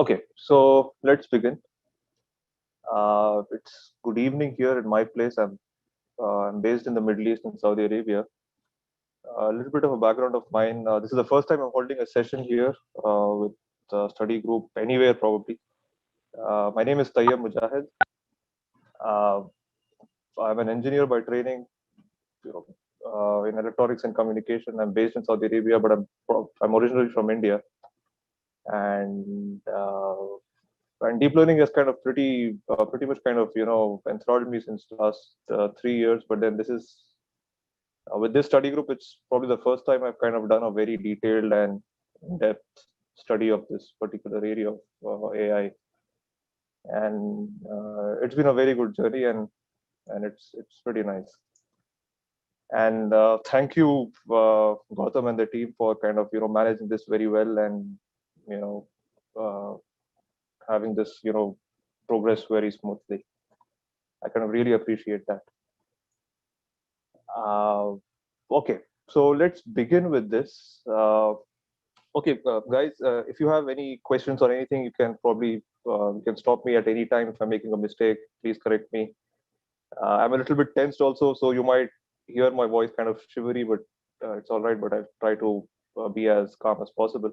Okay, so let's begin. It's good evening here in my place. I'm based in the Middle East in Saudi Arabia. A little bit of a background of mine. This is the first time I'm holding a session here with a study group anywhere probably. My name is Tayyab Mujahid. Uh, I'm an engineer by training, you know, in electronics and communication. I'm based in Saudi Arabia, but I'm originally from India, and and deep learning has kind of pretty much kind of enthralled me since last 3 years. But then this is with this study group, it's probably the first time I've kind of done a very detailed and in-depth study of this particular area of AI, and it's been a very good journey, and it's pretty nice. And thank you, Gautam and the team, for kind of managing this very well, and you know uh, having this progress very smoothly. I kind of really appreciate that. Uh, okay, so let's begin with this. Okay, guys, if you have any questions or anything, you can stop me at any time. If I'm making a mistake, please correct me. I'm a little bit tensed also, so you might hear my voice kind of shivery, but it's all right. But I try to be as calm as possible.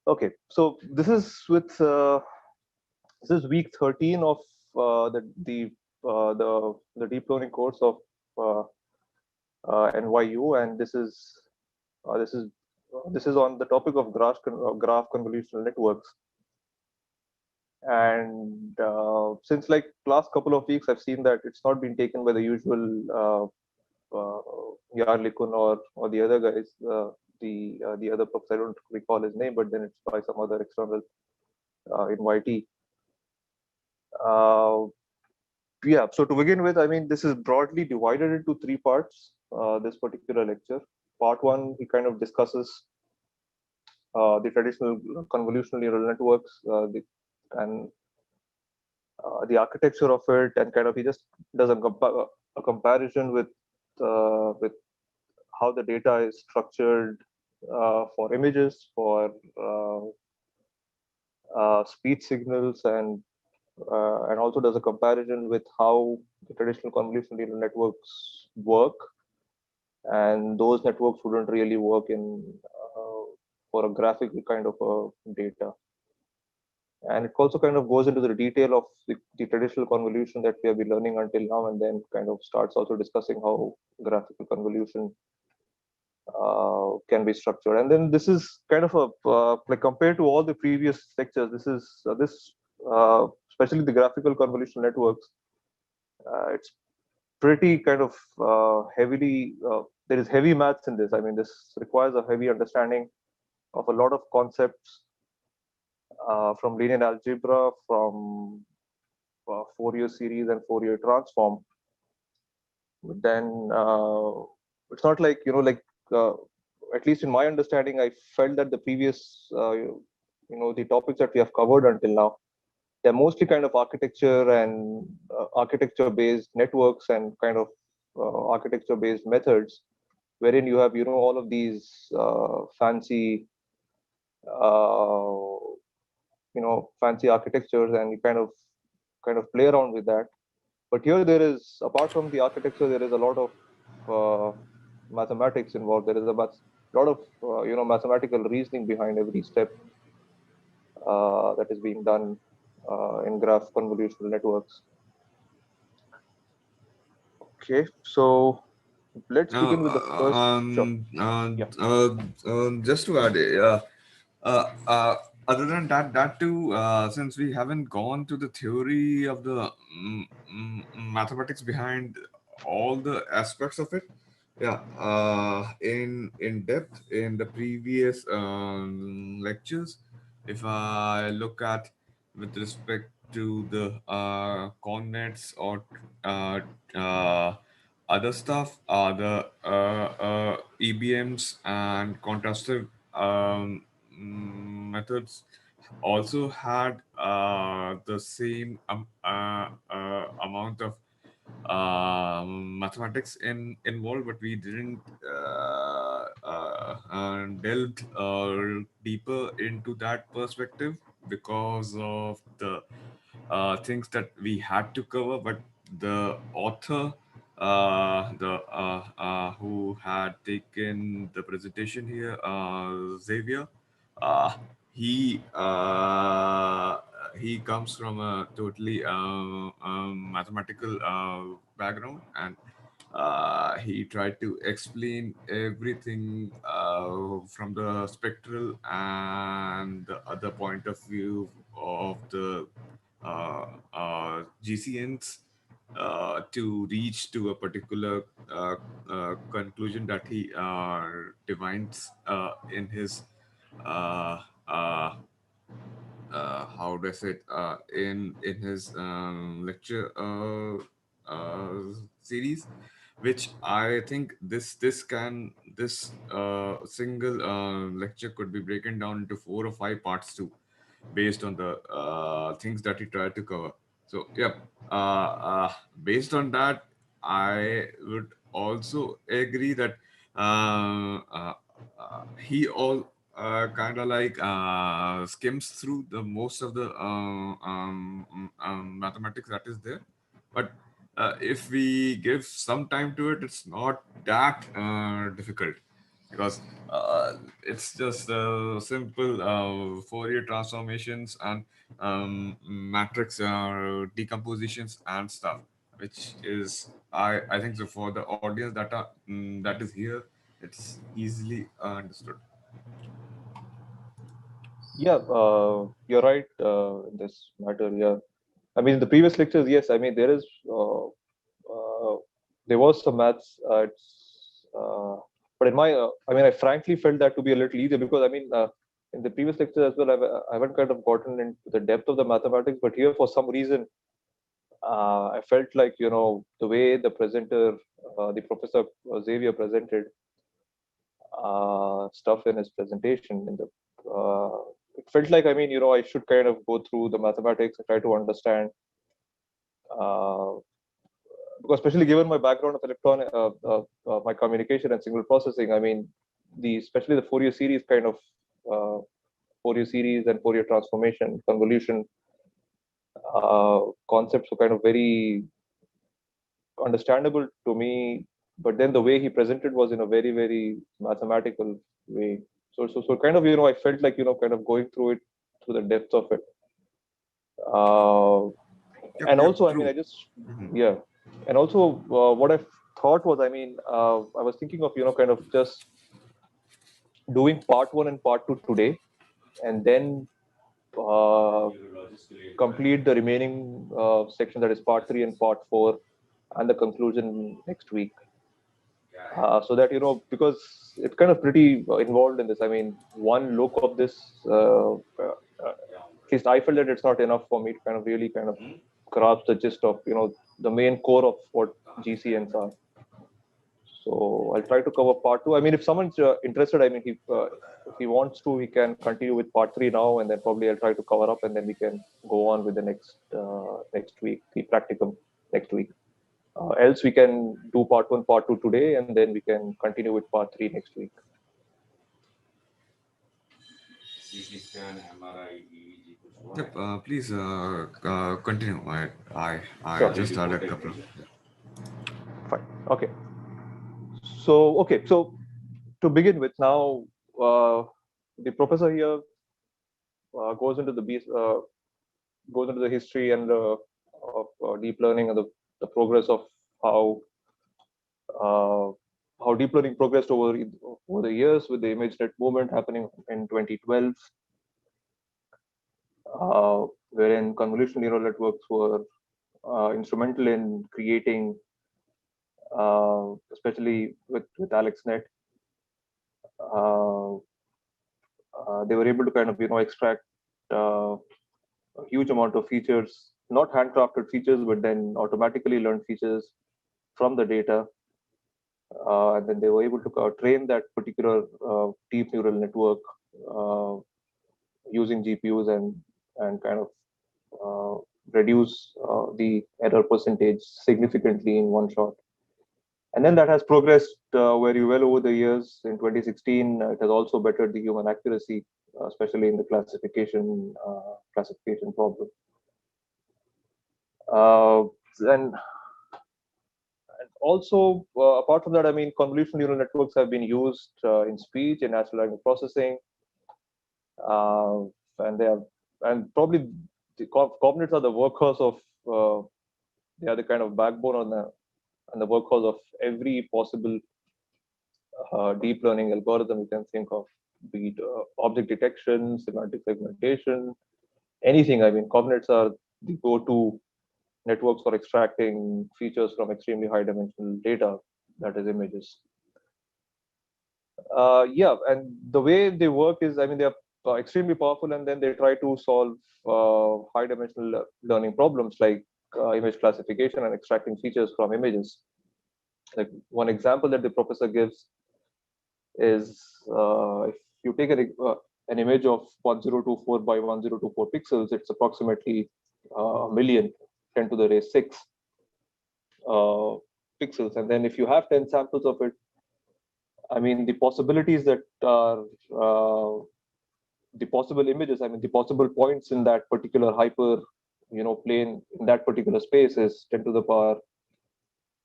Okay, so this is week 13 of the deep learning course of uh, NYU, and uh, this is this is on the topic of graph convolutional networks. And since like last couple of weeks, I've seen that it's not been taken by the usual Yarlikun or the other guys, the other professor. I don't recall his name, but then it's by some other external invitee. Uh, yeah. So to begin with, I mean, this is broadly divided into three parts. This particular lecture. Part one, he kind of discusses the traditional convolutional neural networks, and the architecture of it, and kind of he just does a comparison with how the data is structured for images, for speech signals, and also does a comparison with how the traditional convolutional neural networks work, and those networks wouldn't really work in for a graphical kind of a data. And it also kind of goes into the detail of the traditional convolution that we have been learning until now, and then kind of starts also discussing how graphical convolution can be structured. And then this is kind of a like compared to all the previous lectures, this is especially the graphical convolutional networks. It's pretty kind of heavily. There is heavy maths in this. I mean, this requires a heavy understanding of a lot of concepts from linear algebra, from Fourier series and Fourier transform. But then it's not like uh, at least in my understanding, I felt that the previous the topics that we have covered until now, they're mostly kind of architecture and architecture based networks and kind of architecture based methods, wherein you have all of these uh, fancy architectures, and you kind of play around with that. But here there is, apart from the architecture, there is a lot of mathematics involved. There is a lot of mathematical reasoning behind every step that is being done in graph convolutional networks. Okay, so let's begin with the first. Sure. Yeah. Just to add, uh, uh, other than that too, since we haven't gone to the theory of the mathematics behind all the aspects of it, yeah, in depth in the previous lectures, if I look at with respect to the coordinates or uh, uh, other stuff, the EBMs and contrastive methods also had the same amount of mathematics involved, but we didn't delve deeper into that perspective. because of the things that we had to cover, but the author, who had taken the presentation here, Xavier, uh, he uh, he comes from a totally mathematical background, and he tried to explain everything from the spectral and the other point of view of the GCNs to reach to a particular conclusion that he defines in his uh, uh, how do I say it, in his lecture series, which I think this single lecture could be broken down into 4 or 5 parts too, based on the things that he tried to cover. So yeah, based on that, I would also agree that he all kind of like skims through the most of the mathematics that is there, but if we give some time to it, it's not that difficult, because it's just simple Fourier transformations and matrix decompositions and stuff, which is I think so for the audience that is here, it's easily understood. Yeah, you're right in this matter. Yeah, I mean, in the previous lectures, yes, I mean, there was some maths. But in my, I mean, I frankly felt that to be a little easier because, I mean, in the previous lectures as well, I haven't kind of gotten into the depth of the mathematics, but here, for some reason, I felt like, the way the presenter, the professor Xavier presented stuff in his presentation, it felt like, I mean, I should kind of go through the mathematics and try to understand. Uh, because especially given my background of my communication and signal processing, I mean, especially the Fourier series uh, Fourier series and Fourier transformation, convolution concepts were kind of very understandable to me. But then the way he presented was in a very, very mathematical way. So kind of, I felt like, kind of going through it, through the depth of it. Uh, Yep, and yep, also, I mean, true. Mhm. yeah. And also, what I thought was, I mean, I was thinking of, kind of just doing part one and part two today, and then uh, complete the remaining section, that is part three and part four, and the conclusion next week. So that, because it's kind of pretty involved in this. I mean, one look of this, at least I felt that it's not enough for me to kind of really kind of grasp the gist of, the main core of what GCNs are. So I'll try to cover part two. I mean, if someone's interested, I mean, if he wants to, he can continue with part three now, and then probably I'll try to cover up, and then we can go on with the next week, the practicum next week. Else we can do part one, part two today, and then we can continue with part three next week. Yep, please continue. I Sure. just had a couple of. Fine. Okay. So to begin with, now the professor here goes into goes into the history and of deep learning and the progress of how uh, how deep learning progressed over the years with the ImageNet movement happening in 2012, wherein convolutional neural networks were instrumental in creating, especially with AlexNet. Uh, they were able to kind of extract a huge amount of features, not handcrafted features, but then automatically learned features from the data. And then they were able to train that particular deep neural network uh, using GPUs and kind of reduce the error percentage significantly in one shot. And then that has progressed very well over the years. In 2016, it has also bettered the human accuracy, especially in the classification problem. And also, apart from that, I mean, convolutional neural networks have been used in speech and natural language processing, and they have, and probably the cognitives are the workhorse of, they are the kind of backbone on the workhorse of every possible deep learning algorithm you can think of, be it object detection, semantic segmentation, anything. I mean, cognitives are the go-to networks for extracting features from extremely high dimensional data, that is images. Yeah, and the way they work is, I mean, they're extremely powerful, and then they try to solve high dimensional learning problems like image classification and extracting features from images. Like one example that the professor gives is if you take an image of 1024 by 1024 pixels, it's approximately a million, 10 to the raise 6 pixels. And then if you have 10 samples of it, I mean, the possibilities that are the possible images, I mean, the possible points in that particular hyper, plane in that particular space is 10 to the power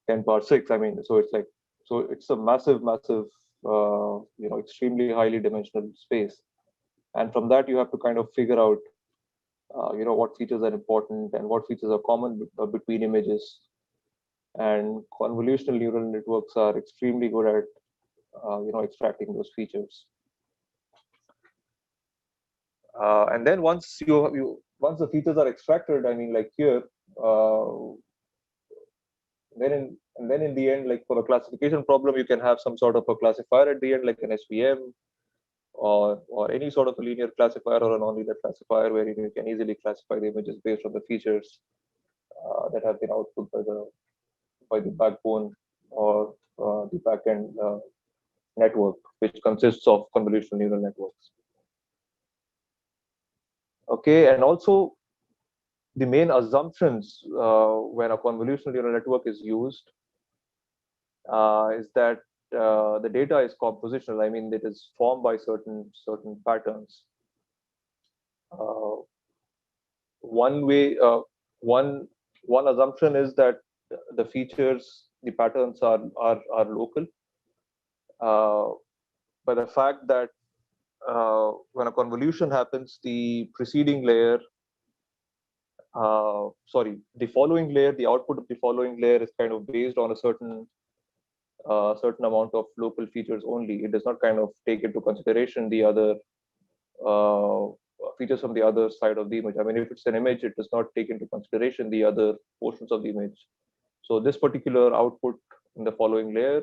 10 power 6. I mean, so it's like, so it's a massive, extremely highly dimensional space. And from that, you have to kind of figure out, what features are important and what features are common between images. And convolutional neural networks are extremely good at, extracting those features. And then once once the features are extracted, I mean, like here, then in the end, like for a classification problem, you can have some sort of a classifier at the end, like an SVM, or any sort of a linear classifier or a nonlinear classifier, where you can easily classify the images based on the features that have been output by the backbone or the backend network, which consists of convolutional neural networks. Okay, and also the main assumptions when a convolutional neural network is used is that the data is compositional. I mean, it is formed by certain patterns. One way, one assumption is that the features, the patterns are local. By the fact that when a convolution happens, the preceding layer, the following layer, the output of the following layer is kind of based on a certain amount of local features only. It does not kind of take into consideration the other features from the other side of the image. I mean, if it's an image, it does not take into consideration the other portions of the image. So this particular output in the following layer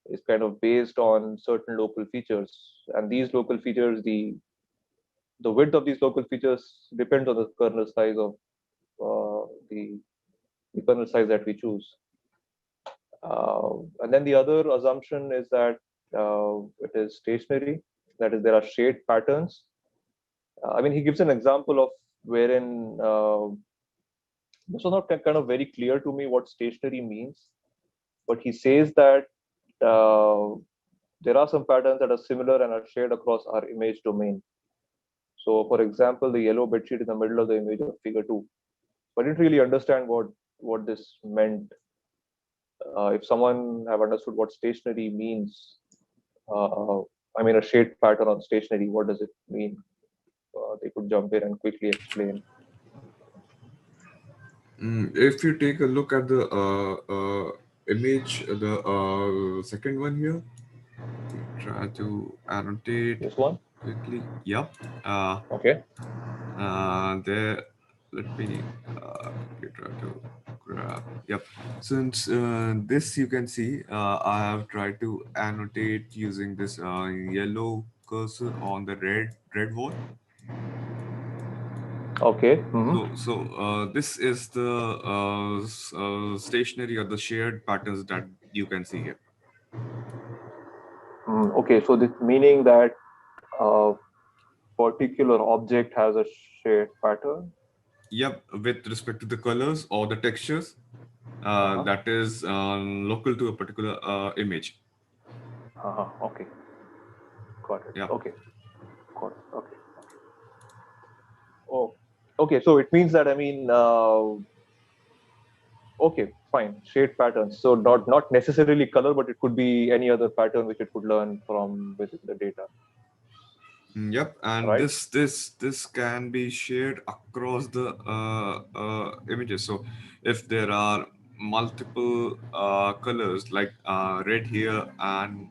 is kind of based on certain local features, and these local features, the width of these local features depends on the kernel size of the kernel size that we choose. And then the other assumption is that it is stationary, that is, there are shade patterns. I mean, he gives an example of wherein this was not kind of very clear to me what stationary means, but he says that there are some patterns that are similar and are shared across our image domain. So, for example, the yellow bedsheet in the middle of the image of figure 2. But I didn't really understand what this meant. If someone have understood what stationary means, I mean, a shade pattern on stationary, what does it mean? They could jump in and quickly explain. If you take a look at the image, the second one here, try to annotate This one? quickly. Yep. Okay. There. Let me quickly try to grab. Yep. Since this you can see, I have tried to annotate using this yellow cursor on the red wall. Okay. So this is the stationary or the shared patterns that you can see here. Okay. So this meaning that a particular object has a shared pattern. Yep, with respect to the colors or the textures. that is local to a particular image. Okay, got it. Yeah. Okay, got it. Okay. Oh, okay. So it means that okay, fine. Shade patterns. So not necessarily color, but it could be any other pattern which it could learn from within the data, Yep, and right? this can be shared across the images. So if there are multiple colors like red here and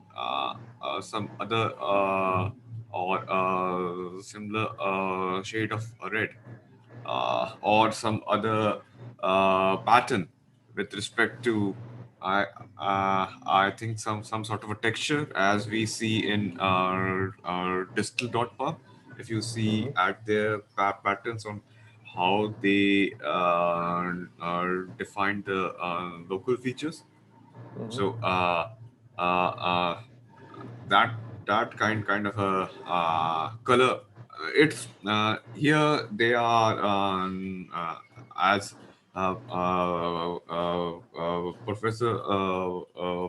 some other or similar shade of red, or some other pattern with respect to I think some sort of a texture as we see in our distal dot path. If you see Mm-hmm. at their patterns on how they define the local features. Mm-hmm. So uh, uh, that that kind of a color, it's here they are as professor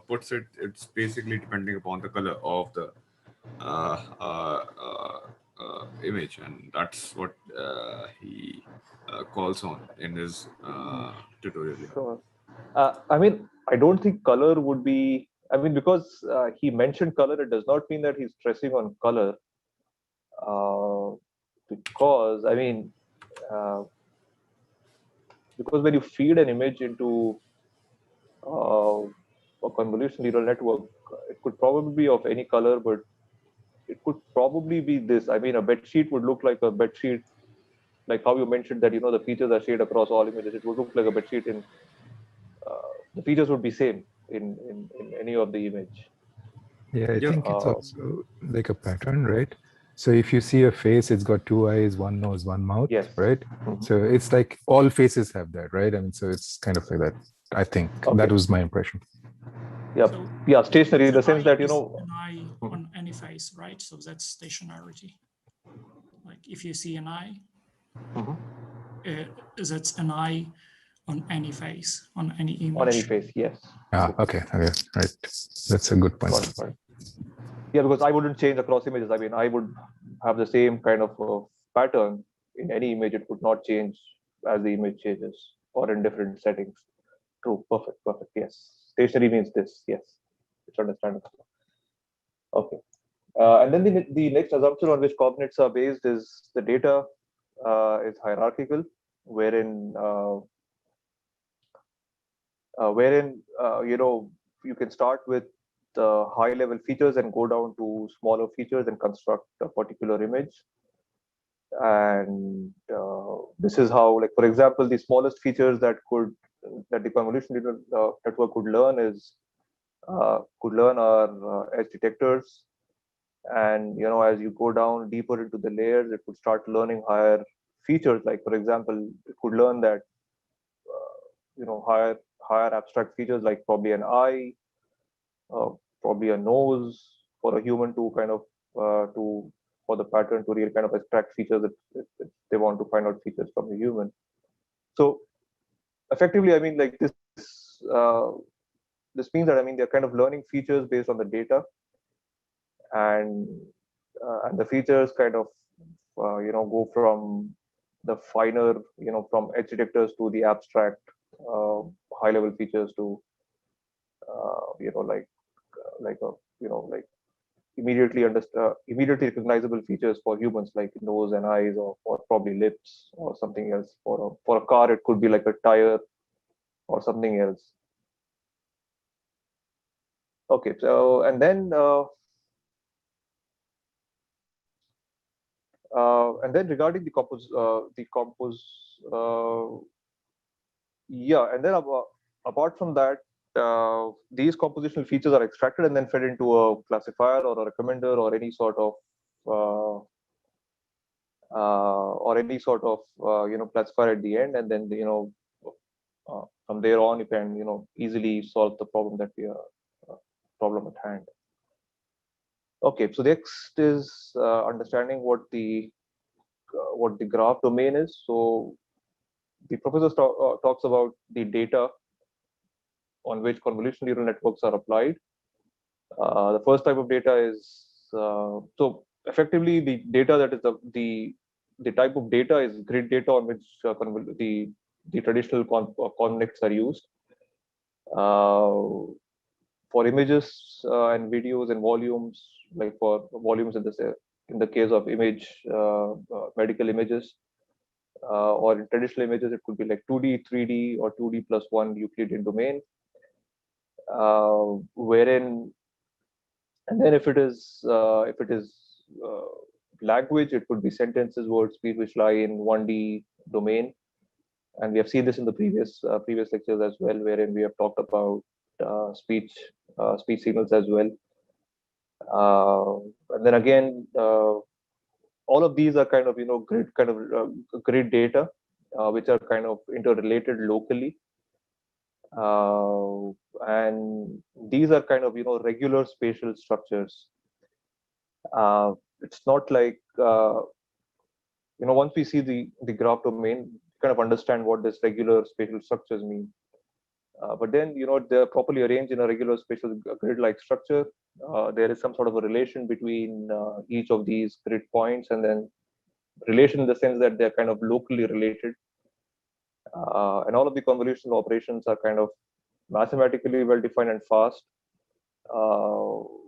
puts it, it's basically depending upon the color of the uh, uh, uh, image, and that's what he calls on in his tutorial here. Sure. I don't think color would be. Because he mentioned color, it does not mean that he's stressing on color. Uh, because uh, because when you feed an image into a convolutional neural network, it could probably be of any color, but it could probably be this. A bed sheet would look like a bed sheet, like how you mentioned that the features are shared across all images. It would look like a bed sheet in the features would be same in any of the image. Yeah, I Yep. think it's Uh, also like a pattern, right? So if you see a face, it's got two eyes, one nose, one mouth, yes. right? Mhm. So it's like all faces have that, right? So it's kind of like that. I think Okay. that was my impression. Yeah. So Yeah. Stationary in the sense that is an eye on any face, right? So that's stationarity. Like if you see an eye, that's an eye on any face, on any image. on any face. Yes. Okay, right. That's a good point. Got it, got it. Yeah, because I wouldn't change across images. I would have the same kind of pattern in any image. It would not change as the image changes or in different settings. True. Perfect. Perfect. Yes. Stationary means this. Yes. It's understandable. Okay. And then the next assumption on which cognates are based is the data is hierarchical, wherein you can start with high level features and go down to smaller features and construct a particular image. And this is how, like, for example, the smallest features that the convolution network could learn are edge detectors. And as you go down deeper into the layers, it could start learning higher features. Like, for example, it could learn that higher abstract features, like probably an eye, uh, probably a nose for a human to kind of to for the pattern to really kind of extract features if they want to find out features from a human. So effectively, like this means that they're kind of learning features based on the data, and the features kind of go from the finer, from edge detectors to the abstract high level features to like a like immediately recognizable features for humans, like nose and eyes, or probably lips or something else. For a car, it could be like a tire or something else. Okay, so and then regarding uh, yeah, and then apart from that, these compositional features are extracted and then fed into a classifier or a recommender or any sort of uh, classifier at the end, and then from there on you can easily solve the problem at hand. Okay, so next is understanding what the graph domain is. So the professor talks about the data on which convolutional neural networks are applied. The first type of data is so effectively the data that is the type of data is grid data on which the traditional connects are used. For images and videos and volumes, like for volumes in the case of medical images, or in traditional images, it could be like 2D, 3D, or 2D plus 1 Euclidean domain, wherein, and then if it is language, it could be sentences, words, speech, which lie in 1D domain. And we have seen this in the previous lectures as well, wherein we have talked about speech signals as well. And then again, all of these are kind of grid data, which are kind of interrelated locally, and these are kind of regular spatial structures. It's not like once we see the graph domain, kind of understand what this regular spatial structures mean. But then they're properly arranged in a regular spatial grid-like structure. There is some sort of a relation between each of these grid points, and then relation in the sense that they're kind of locally related. And all of the convolutional operations are kind of mathematically well defined and fast,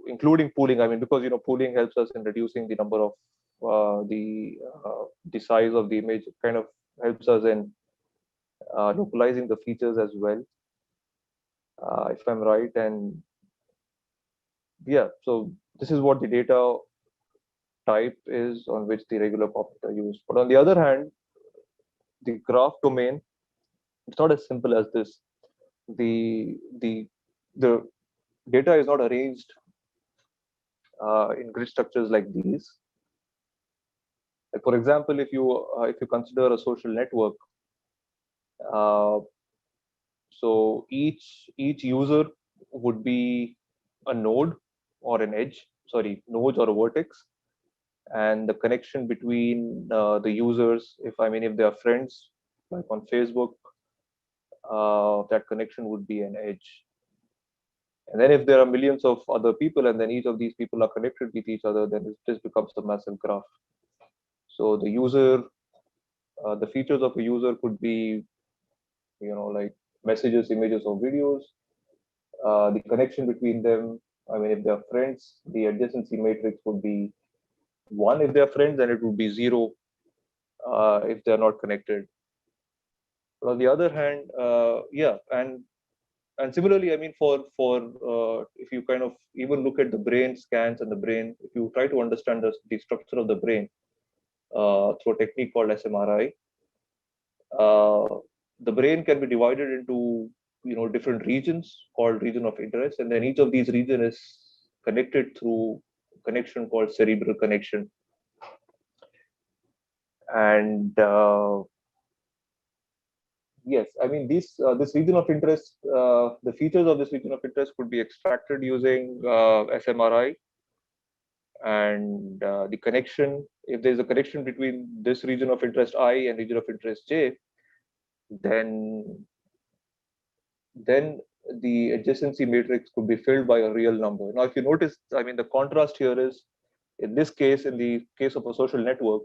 including pooling. I mean, because pooling helps us in reducing the number of the size of the image. It kind of helps us in localizing the features as well, if I'm right. And yeah, so this is what the data type is on which the regular poplets are used. But on the other hand, the graph domain, it's not as simple as this. The data is not arranged in grid structures like these. Like for example, if you consider a social network, so each user would be a node or an edge, nodes or a vertex, and the connection between the users, if they are friends, like on Facebook, that connection would be an edge. And then if there are millions of other people, and then each of these people are connected with each other, then this becomes a massive graph. So the user, the features of a user could be, like messages, images, or videos. The connection between them, if they are friends, the adjacency matrix would be 1 if they are friends, and it would be 0 if they are not connected. But on the other hand, and similarly, for if you kind of even look at the brain scans and the brain, if you try to understand the structure of the brain through a technique called SMRI, the brain can be divided into different regions called region of interest, and then each of these regions is connected through connection called cerebral connection. And yes, this region of interest, the features of this region of interest could be extracted using SMRI. And the connection, if there's a connection between this region of interest I and region of interest J, then the adjacency matrix could be filled by a real number. Now, if you notice, the contrast here is, in this case, in the case of a social network,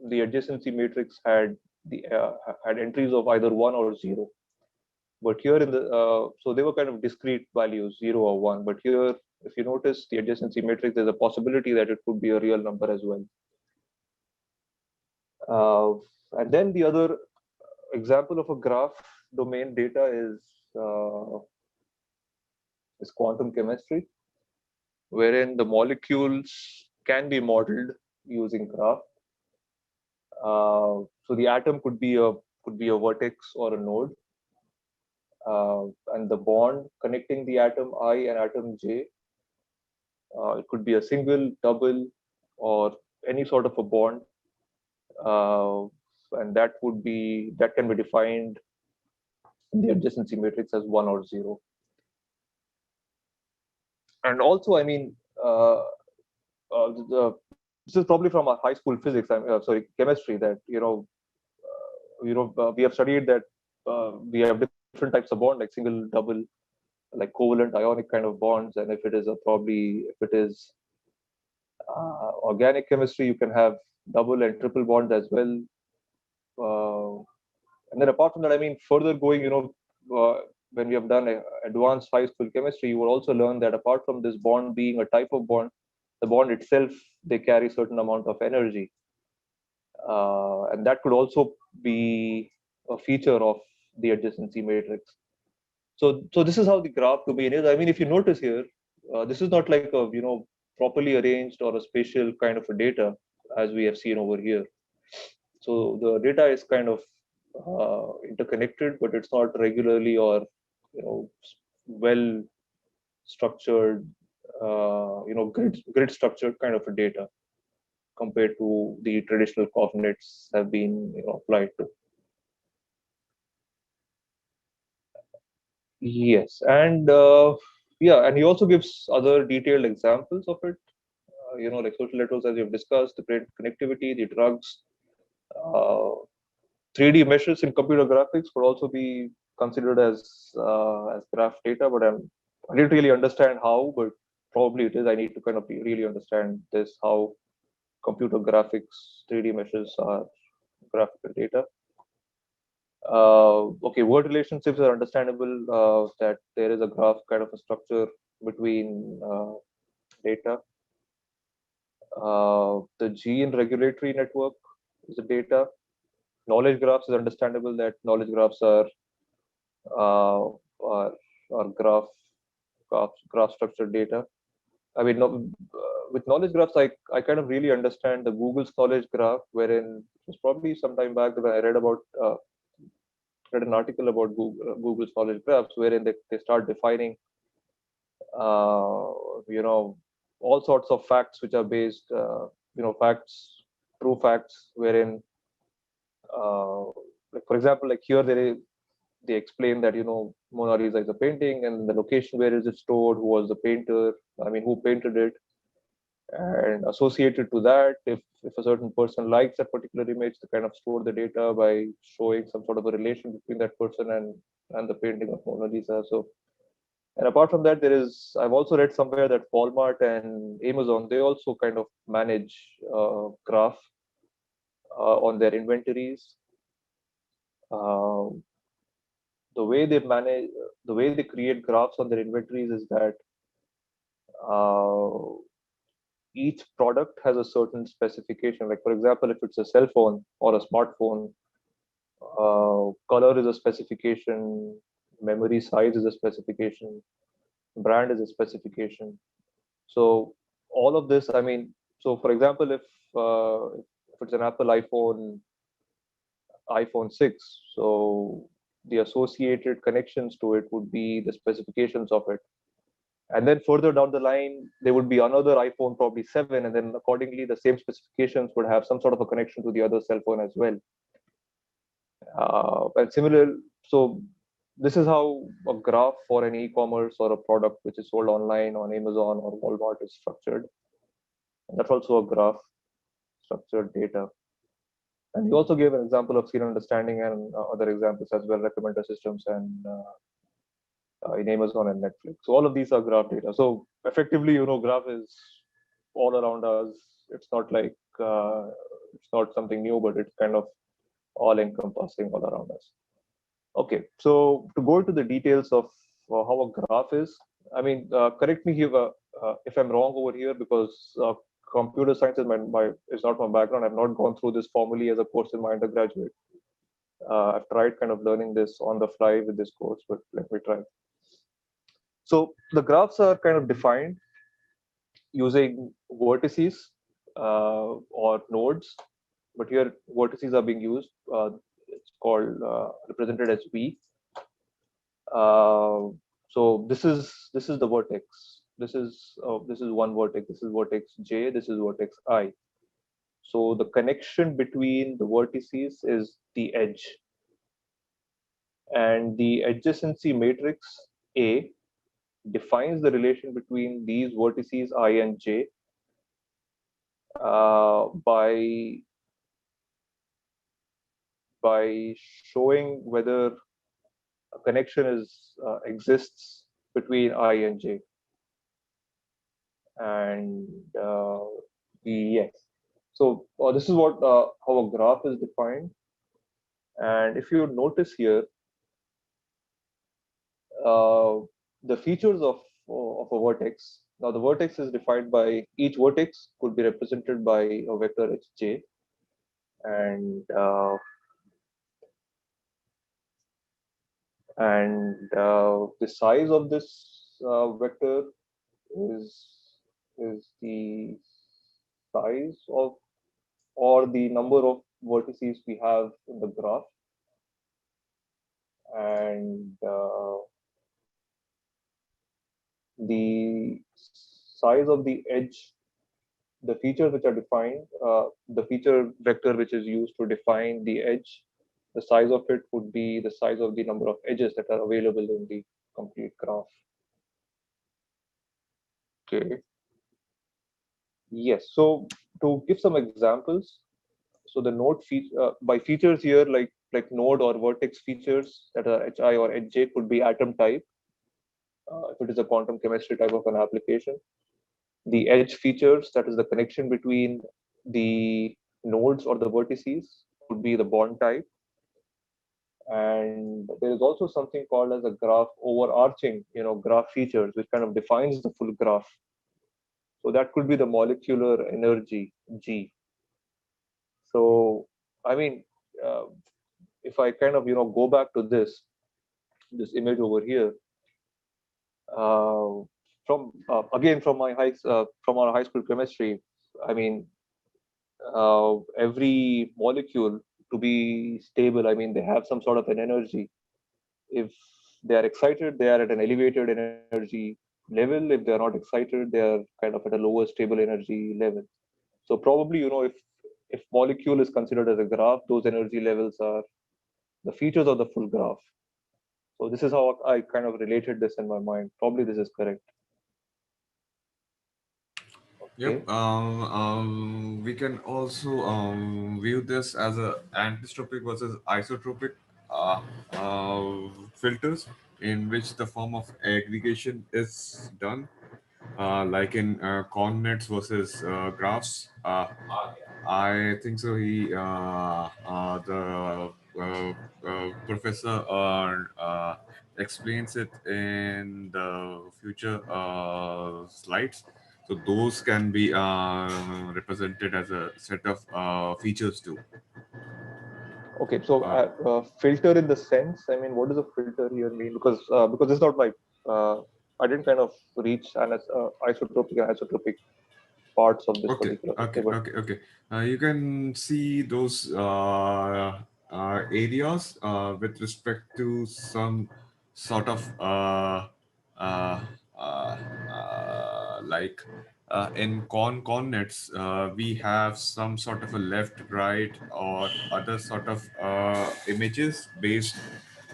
the adjacency matrix had entries of either 1 or 0. But here in the so they were kind of discrete values, 0 or 1. But here, if you notice the adjacency matrix, there's a possibility that it could be a real number as well. And then the other example of a graph domain data is quantum chemistry, wherein the molecules can be modeled using graph. So the atom could be a vertex or a node, and the bond connecting the atom I and atom J, it could be a single, double, or any sort of a bond, and that can be defined in the adjacency matrix as 1 or 0. And also, this is probably from our high school physics, chemistry, that we have studied that we have different types of bond, like single, double, like covalent ionic kind of bonds, and if it is organic chemistry, you can have double and triple bonds as well. And then apart from that, I mean, further going, when we have done advanced high school chemistry, you will also learn that apart from this bond being a type of bond, the bond itself, they carry certain amount of energy. And that could also be a feature of the adjacency matrix. So this is how the graph domain is. I mean, if you notice here, this is not like a properly arranged or a spatial kind of a data as we have seen over here. So the data is kind of interconnected, but it's not regularly or well structured, grid structured kind of a data compared to the traditional coordinates have been applied to. Yes, and and he also gives other detailed examples of it. Like social networks, as we've discussed, the connectivity, the drugs, 3D meshes in computer graphics could also be considered as graph data. But I didn't really understand how, but probably it is. I need to kind of really understand this, how computer graphics 3D meshes are graphical data. Okay, word relationships are understandable, that there is a graph kind of a structure between data. The gene regulatory network is the data. Knowledge graphs is understandable that knowledge graphs are graph structured data. I mean, with knowledge graphs, I kind of really understand the Google's knowledge graph, wherein it was probably some time back that I read an article about Google's knowledge graphs, wherein they start defining, all sorts of facts which are based, facts, true facts, wherein, like for example, like here they explain that Mona Lisa is a painting, and the location where is it stored, who was the painter, I mean, who painted it, and associated to that, if a certain person likes that particular image, they kind of store the data by showing some sort of a relation between that person and the painting of Mona Lisa. So, and apart from that, I've also read somewhere that Walmart and Amazon, they also kind of manage graph on their inventories. The way they create graphs on their inventories is that each product has a certain specification. Like for example, if it's a cell phone or a smartphone, color is a specification, memory size is a specification, brand is a specification. So all of this, I mean, so for example, if it's an Apple iPhone 6, so the associated connections to it would be the specifications of it. And then further down the line, there would be another iPhone, probably 7, and then accordingly, the same specifications would have some sort of a connection to the other cell phone as well. And similar, so this is how a graph for an e-commerce or a product which is sold online on Amazon or Walmart is structured. And that's also a graph, structured data. And he also gave an example of scene understanding and other examples as well, recommender systems and in Amazon and Netflix. So all of these are graph data. So effectively, graph is all around us. It's not like it's not something new, but it's kind of all encompassing all around us. Okay, so to go into the details of how a graph is, I mean, correct me here if I'm wrong over here, because computer science is not my background. I've not gone through this formally as a course in my undergraduate. I've tried kind of learning this on the fly with this course, but let me try. So the graphs are kind of defined using vertices or nodes, but here vertices are being used. It's called represented as V. So this is the vertex. This is one vertex. This is vertex J. This is vertex I. So the connection between the vertices is the edge, and the adjacency matrix A defines the relation between these vertices I and J by showing whether a connection exists between I and j. And yes, so this is what how a graph is defined. And if you notice here, the features of a vertex. Now the vertex is defined by each vertex could be represented by a vector hj, and the size of this vector is the size of or the number of vertices we have in the graph, and the size of the edge, the features which are defined, the feature vector which is used to define the edge, the size of it would be the size of the number of edges that are available in the complete graph. Okay. Yes. So to give some examples, so the node by features here, like node or vertex features that are hi or hj could be atom type, if it is a quantum chemistry type of an application. The edge features, that is the connection between the nodes or the vertices, could be the bond type. And there is also something called as a graph overarching, graph features, which kind of defines the full graph. So that could be the molecular energy G. So, I mean, if I kind of, go back to this image over here, from again from my from our high school chemistry, I mean, every molecule to be stable, I mean, they have some sort of an energy. If they are excited, they are at an elevated energy level. If they are not excited, they are kind of at a lower stable energy level. So probably, if molecule is considered as a graph, those energy levels are the features of the full graph. So this is how I kind of related this in my mind. Probably this is correct. Okay. Yep. We can also view this as a anisotropic versus isotropic filters, in which the form of aggregation is done, like in coordinates versus graphs. I think so. The professor explains it in the future slides. So those can be represented as a set of features too. Okay, so filter in the sense, I mean, what does a filter here mean? Because it's not my, I didn't kind of reach isotropic and isotropic parts of this Okay, particular okay, table. okay, okay. You can see those areas with respect to some sort of uh, uh, like in coordinates, we have some sort of a left, right, or other sort of images based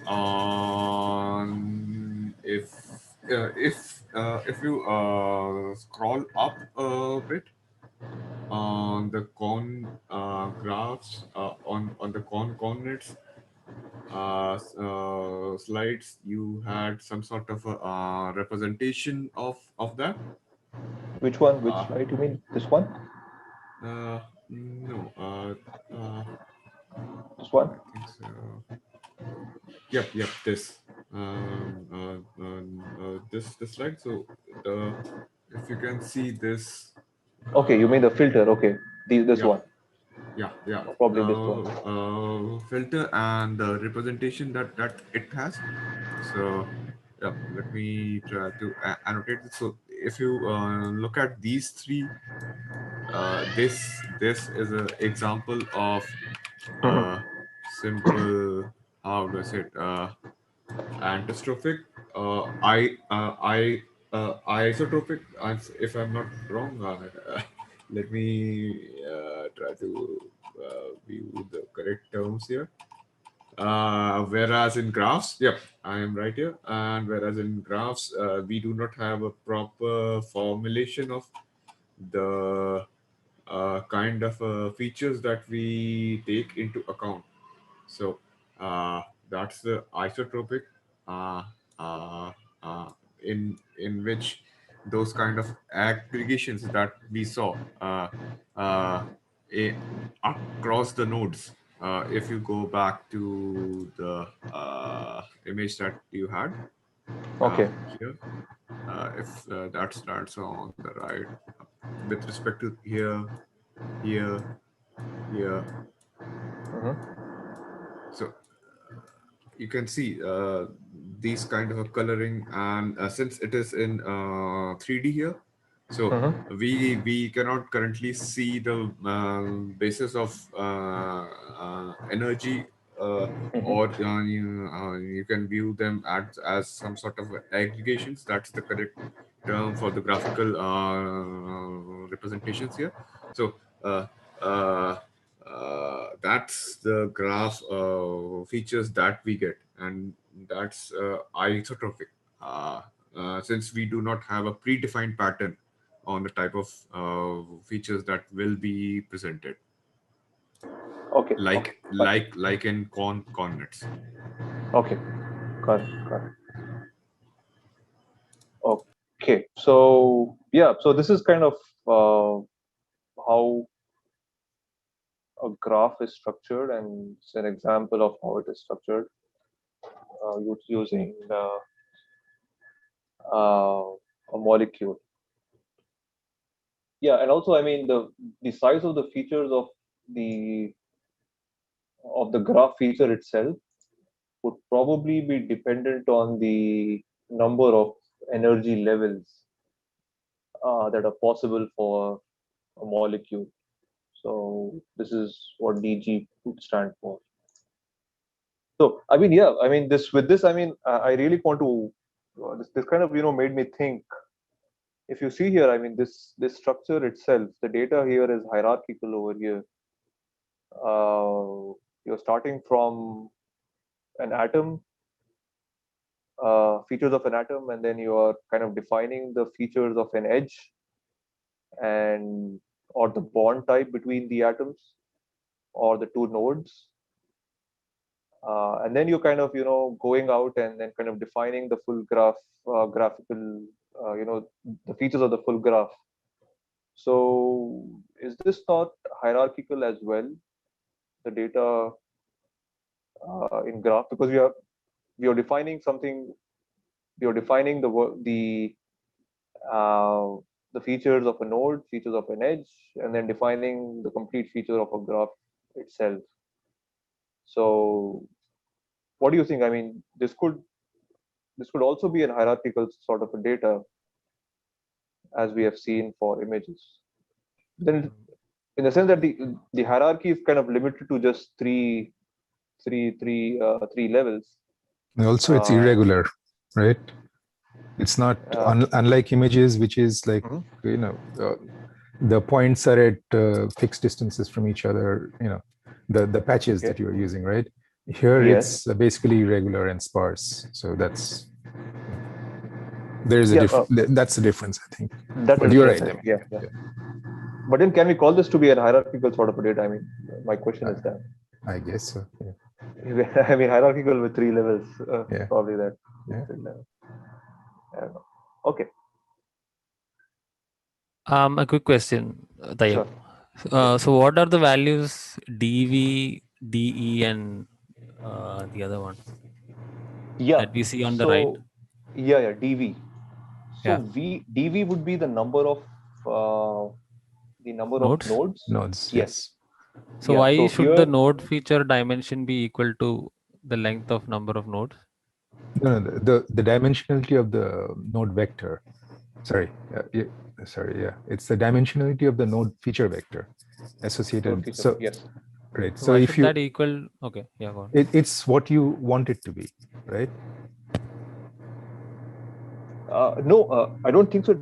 on if you scroll up a bit on the graphs on the coordinates slides, you had some sort of a representation of that. Which one? Which uh, slide you mean? This one? no This one? I think so. Yep, this this slide. So if you can see this, Okay, you mean the filter. Okay, this yeah, one. yeah, Probably this one. filter and the representation that it has. So yeah, let me try to annotate it. So if you look at these three, this is an example of simple, how do I say it, antistrophic, isotropic. If I'm not wrong, let me try to view the correct terms here. Whereas in graphs, yep, I am right here. And whereas in graphs, we do not have a proper formulation of the kind of features that we take into account. So that's the isotropic uh, uh, in which those kind of aggregations that we saw across the nodes. If you go back to the image that you had Okay. here, if that's on the right, with respect to here, here, here. So you can see these kind of a coloring, and since it is in 3D here, so we cannot currently see the basis of energy, or you can view them as some sort of aggregations. That's the correct term for the graphical representations here. So that's the graph features that we get, and that's isotropic, since we do not have a predefined pattern on the type of features that will be presented, Okay. like Okay. like in connets. Okay. Got it. Got it. Okay. So yeah. So this is kind of how a graph is structured, and it's an example of how it is structured using a molecule. Yeah, and also, I mean, the size of the features of the graph feature itself would probably be dependent on the number of energy levels that are possible for a molecule. So this is what DG would stand for. So I mean, yeah, I mean, I mean, I really want to this kind of made me think. If you see here, I mean, this structure itself, the data here is hierarchical over here. You're starting from an atom, features of an atom, and then you are kind of defining the features of an edge and or the bond type between the atoms or the two nodes. And then you're kind of going out and then kind of defining the full graph, graphical, the features of the full graph. So is this not hierarchical as well, the data in graph? Because we are defining something, you're defining the features of a node, features of an edge, and then defining the complete feature of a graph itself. So what do you think? I mean, this could also be a hierarchical sort of a data, as we have seen for images. Then in the sense that the hierarchy is kind of limited to just three levels. And also, it's irregular, right? It's not unlike images, which is like the points are at fixed distances from each other. The patches that you are using, right? Here, Yes. it's basically irregular and sparse. So that's there's a that's the difference, I think. But you're right. I mean, yeah. But then, can we call this to be a hierarchical sort of a data? I mean, my question is that. I guess so. Yeah. I mean, hierarchical with three levels, probably that. Yeah. I don't know. Okay. A quick question, Tayyab. Sure. So what are the values DV, DE, and the other one? Yeah. That we see on the right. Yeah, DV. So DV would be the number of nodes. Nodes. Yes. So why should the node feature dimension be equal to the length of number of nodes? No, the dimensionality of the node vector. Sorry. It's the dimensionality of the node feature vector associated. Yes. Right. So if that equal, okay, yeah, go on. It's what you want it to be, right? No, I don't think so.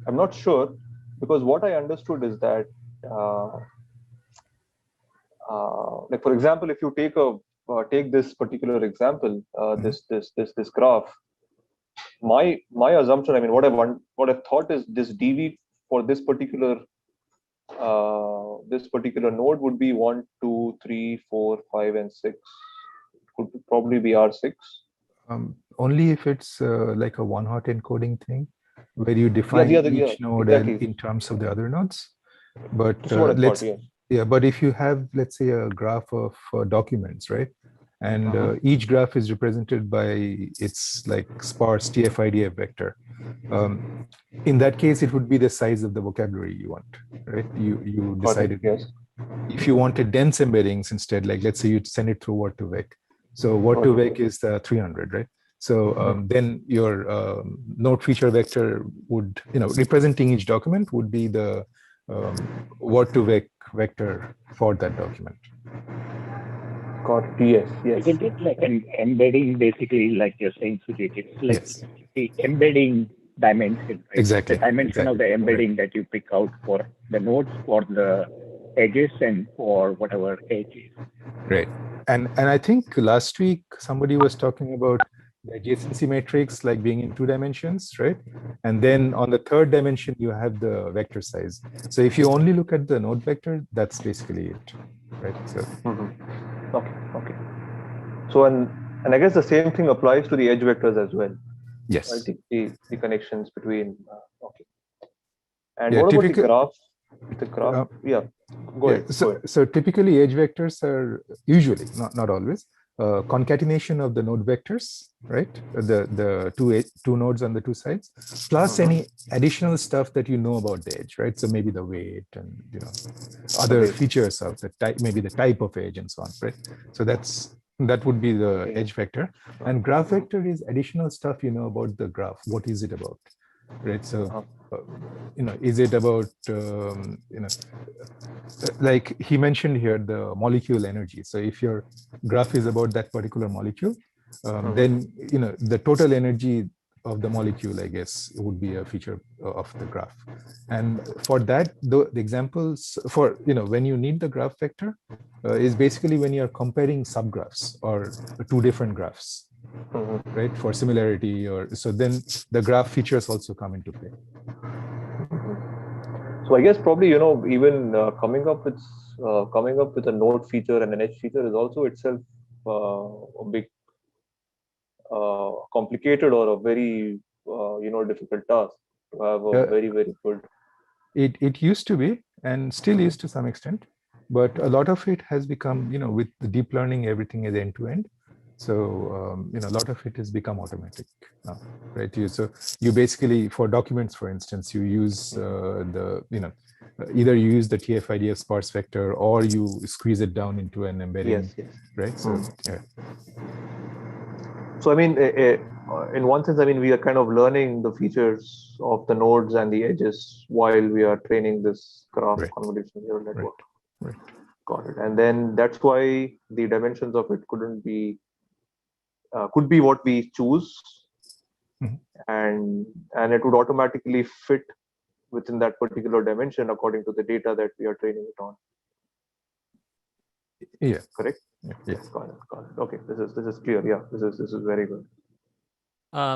I'm not sure, because what I understood is that, like for example, if you take this particular example, this graph, my assumption, I mean, what I've thought is this DV for this particular node would be 1, 2, 3, 4, 5, and 6. It could probably be R6. Only if it's like a one-hot encoding thing, where you define each node in terms of the other nodes. But but if you have, let's say, a graph of documents, right? And each graph is represented by its like sparse TF-IDF vector. In that case, it would be the size of the vocabulary you want, right? You decided if you wanted dense embeddings instead, like let's say you send it through word2vec. So word2vec is 300, right? So then your node feature vector would, representing each document would be the word2vec vector for that document. Got it. Yes. Isn't it like an embedding, basically, like you're saying, Sujit? It's like the embedding dimension, right? Exactly. The dimension of the embedding that you pick out for the nodes, for the edges, and for whatever edges. Right. And I think last week somebody was talking about the adjacency matrix like being in 2 dimensions, right? And then on the 3rd dimension, you have the vector size. So if you only look at the node vector, that's basically it, right? So. Okay. So and I guess the same thing applies to the edge vectors as well. Yes. I think the connections between. Okay. And what about the graph? The graph. Go ahead. So typically, edge vectors are usually, not always, concatenation of the node vectors, right? The two nodes on the 2 sides, plus any additional stuff that you know about the edge, right? So maybe the weight and other features of the type, maybe the type of edge and so on, right? So that would be the edge vector. And graph vector is additional stuff you know about the graph. What is it about, right? So is it about like he mentioned here, the molecule energy. So if your graph is about that particular molecule, then the total energy of the molecule, I guess, would be a feature of the graph. And for that, the examples for when you need the graph vector is basically when you're comparing subgraphs or 2 different graphs, right? For similarity, or so then the graph features also come into play. So I guess probably even coming up with a node feature and an edge feature is also itself a big complicated or a very difficult task to have a very good. It used to be and still is to some extent, but a lot of it has become with the deep learning, everything is end to end. So a lot of it has become automatic now, right? So you basically, for documents, for instance, you use either you use the TF-IDF sparse vector or you squeeze it down into an embedding, right? So So I mean, in one sense, I mean, we are kind of learning the features of the nodes and the edges while we are training this graph convolution neural network. Right. Got it. And then that's why the dimensions of it could be what we choose, and it would automatically fit within that particular dimension according to the data that we are training it on. Yeah. Correct. Yeah. Got it. Okay. This is clear. Yeah. This is very good.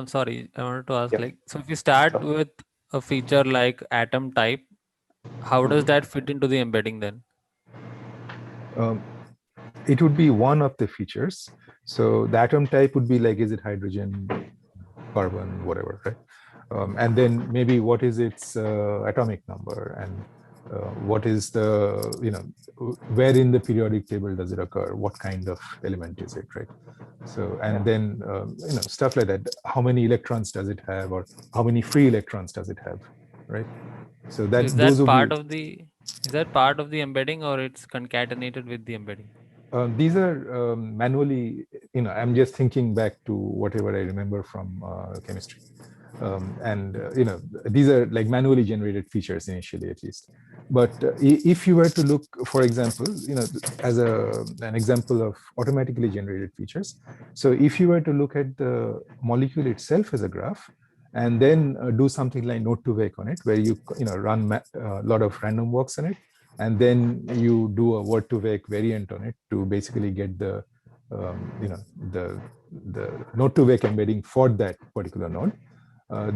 Sorry, I wanted to ask, so if you start with a feature like atom type, how does that fit into the embedding then? It would be one of the features. So the atom type would be like, is it hydrogen, carbon, whatever, right? And then maybe what is its atomic number, and what is the, where in the periodic table does it occur? What kind of element is it, right? So, and then, stuff like that. How many electrons does it have, or how many free electrons does it have, right? So that is that part of the embedding, or it's concatenated with the embedding? These are manually, I'm just thinking back to whatever I remember from chemistry. These are like manually generated features initially, at least. But if you were to look, for example, as an example of automatically generated features. So if you were to look at the molecule itself as a graph, and then do something like node2vec on it, where you run a lot of random walks on it, and then you do a word2vec variant on it to basically get the the node2vec embedding for that particular node.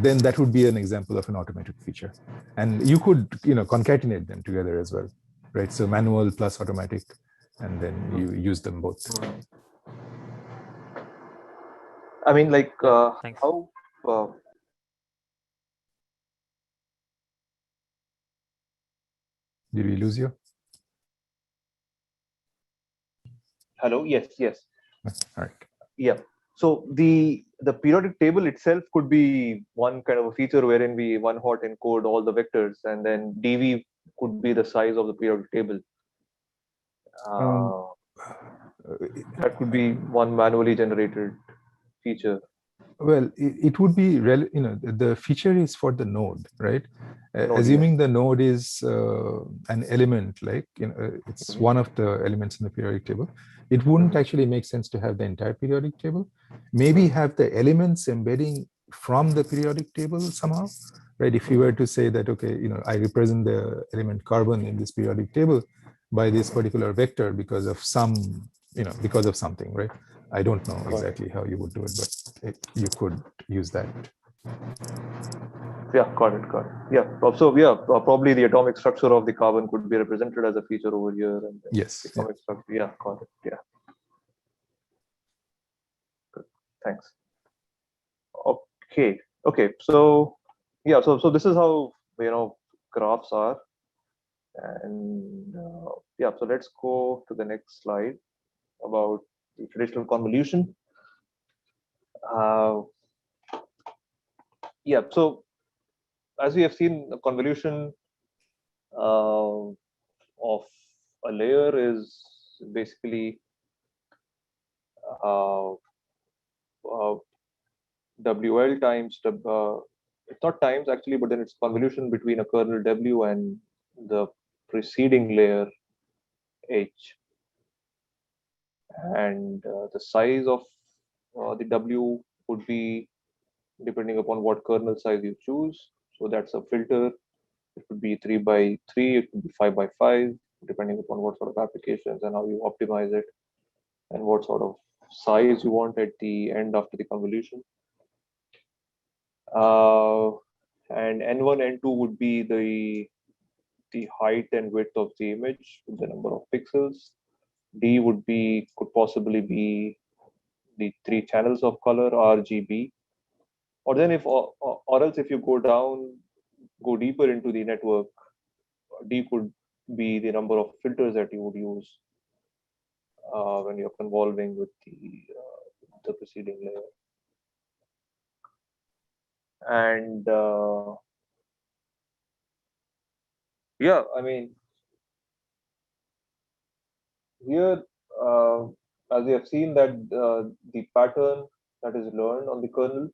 Then that would be an example of an automatic feature, and you could concatenate them together as well, right? So manual plus automatic, and then you use them both. I mean, like Thanks. how. Did we lose you? Hello. Yes. Yes. All right. Yeah. So the periodic table itself could be one kind of a feature wherein we one hot encode all the vectors, and then dv could be the size of the periodic table. That could be one manually generated feature. Well, it would be, the feature is for the node, right? Assuming the node is an element, like, it's one of the elements in the periodic table, it wouldn't actually make sense to have the entire periodic table. Maybe have the elements embedding from the periodic table somehow, right? If you were to say that, okay, I represent the element carbon in this periodic table by this particular vector because of some, because of something, right? I don't know exactly how you would do it, but you could use that. Yeah, got it. Yeah. So yeah, probably the atomic structure of the carbon could be represented as a feature over here. And yes. The atomic structure. Yeah, got it. Yeah. Good. Thanks. Okay. So yeah. So this is how graphs are, and yeah. So let's go to the next slide about the traditional convolution. Yeah. So as we have seen, the convolution of a layer is basically WL times it's not times actually, but then it's convolution between a kernel W and the preceding layer H, and the size of the W would be depending upon what kernel size you choose. So that's a filter. It could be 3 by 3, it could be 5 by 5, depending upon what sort of applications and how you optimize it, and what sort of size you want at the end after the convolution. And N1, N2 would be the height and width of the image with the number of pixels. D could possibly be the 3 channels of color, RGB. Or then or else if you go deeper into the network, D could be the number of filters that you would use when you're convolving with the preceding layer. And yeah, I mean, here, as we have seen that the pattern that is learned on the kernel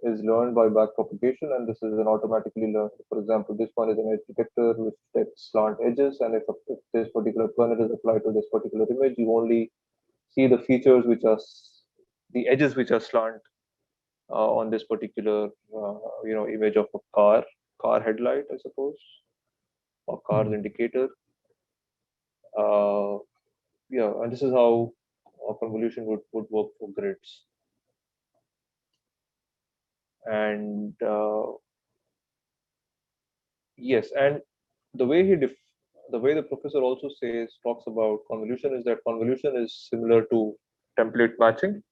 is learned by backpropagation, and this is an automatically learned. For example, this one is an edge detector which detects slant edges, and if this particular kernel is applied to this particular image, you only see the features which are the edges which are slant on this particular image of a car headlight, I suppose, or car's indicator. Yeah, and this is how a convolution would work for grids. And yes, and the way the professor also talks about convolution is that convolution is similar to template matching.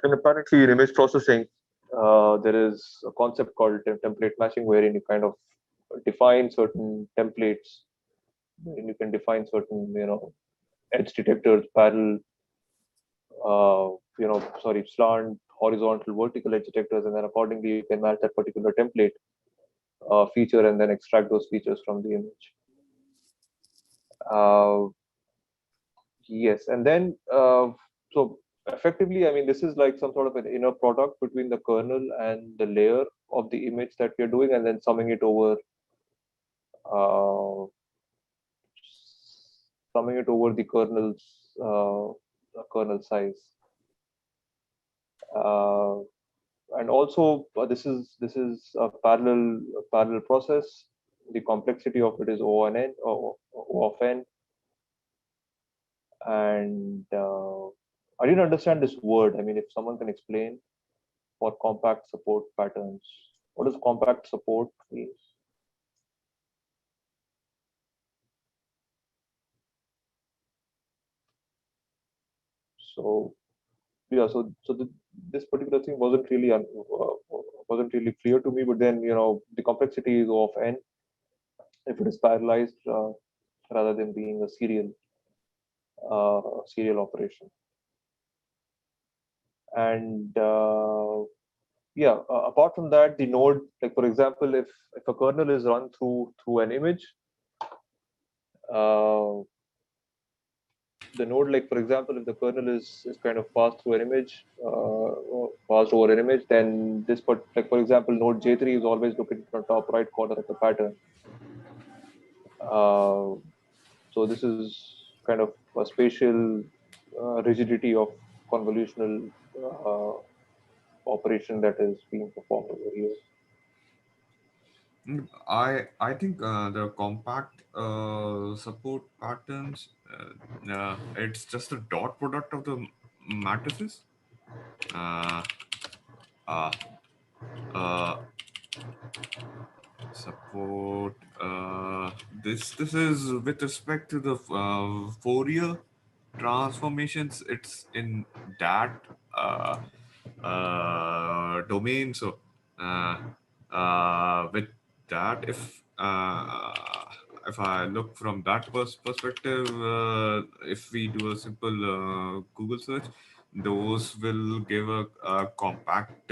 And apparently in image processing, there is a concept called template matching, wherein you kind of define certain templates, and you can define certain edge detectors, parallel, slant, horizontal, vertical edge detectors, and then accordingly you can match that particular template feature and then extract those features from the image. Yes, and then so effectively, I mean, this is like some sort of an inner product between the kernel and the layer of the image that we are doing, and then summing it over the kernel size. And also, this is a parallel process. The complexity of it is O of n. And I didn't understand this word. I mean, if someone can explain for compact support patterns, what does compact support mean? So yeah, this particular thing wasn't really clear to me. But then, the complexity is of n if it is parallelized rather than being a serial operation. And yeah, apart from that, the node, like for example, if a kernel is run through an image, the node, like for example, if the kernel is kind of passed through an image, or passed over an image, then this, like for example, node J3 is always located in the top right corner of the pattern. So this is kind of a spatial rigidity of convolutional operation that is being performed over here. I think the compact support patterns, it's just a dot product of the matrices. Uh, uh, uh, support this is with respect to the Fourier transformations. It's in that domain. So with that, if I look from that perspective, if we do a simple Google search, those will give a compact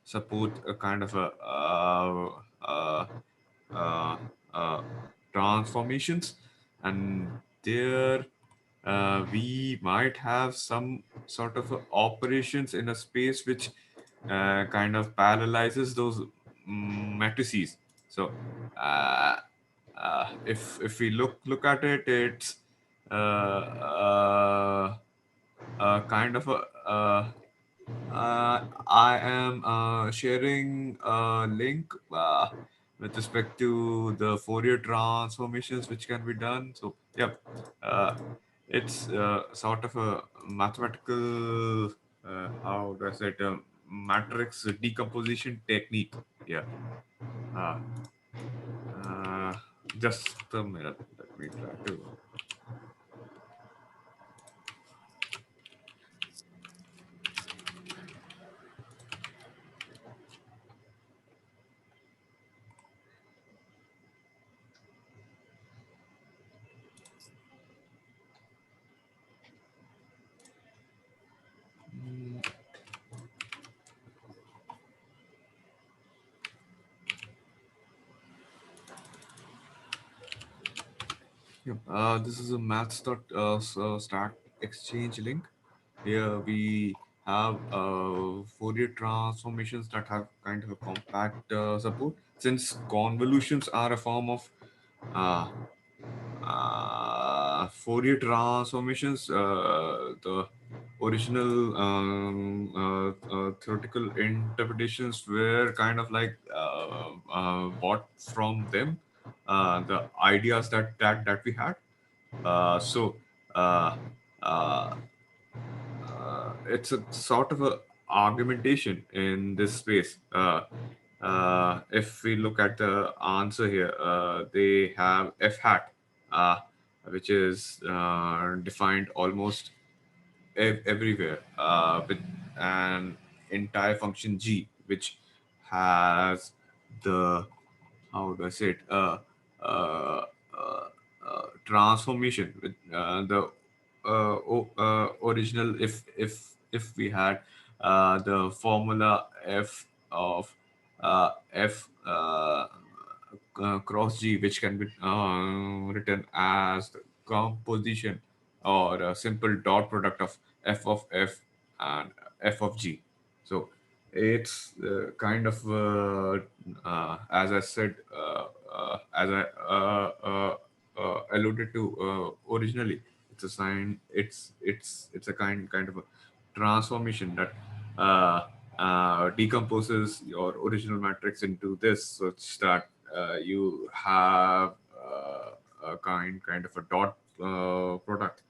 support, a kind of a uh, uh, transformations, and there we might have some sort of operations in a space which kind of parallelizes those matrices. So if we look at it, it's kind of a I am sharing a link with respect to the Fourier transformations which can be done. So yeah, it's sort of a mathematical, how do I say it, matrix decomposition technique. Yeah. Just a minute. Let me try to. This is a maths.stack exchange link. Here we have Fourier transformations that have kind of a compact support. Since convolutions are a form of Fourier transformations, the original theoretical interpretations were kind of like bought from them, the ideas that we had. So it's a sort of a argumentation in this space. If we look at the answer here, they have f hat, which is defined almost everywhere with an entire function g, which has the, how do I say it, transformation with the original. If we had the formula f of f cross g, which can be written as the composition or a simple dot product of f and f of g. So it's kind of as I said, as I alluded to originally, it's a sign. It's a kind of a transformation that decomposes your original matrix into this, such that you have a kind of a dot product,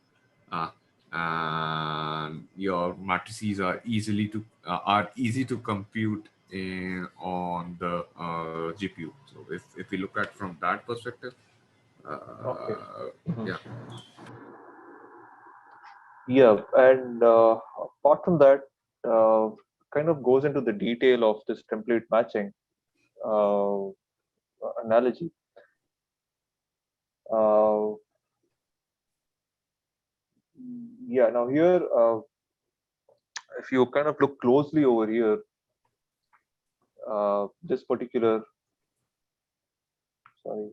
and your matrices are easy to compute on the GPU. So if we look at from that perspective, Okay. yeah. Yeah, and apart from that, kind of goes into the detail of this template matching analogy. Yeah, now here, if you kind of look closely over here, this particular, sorry,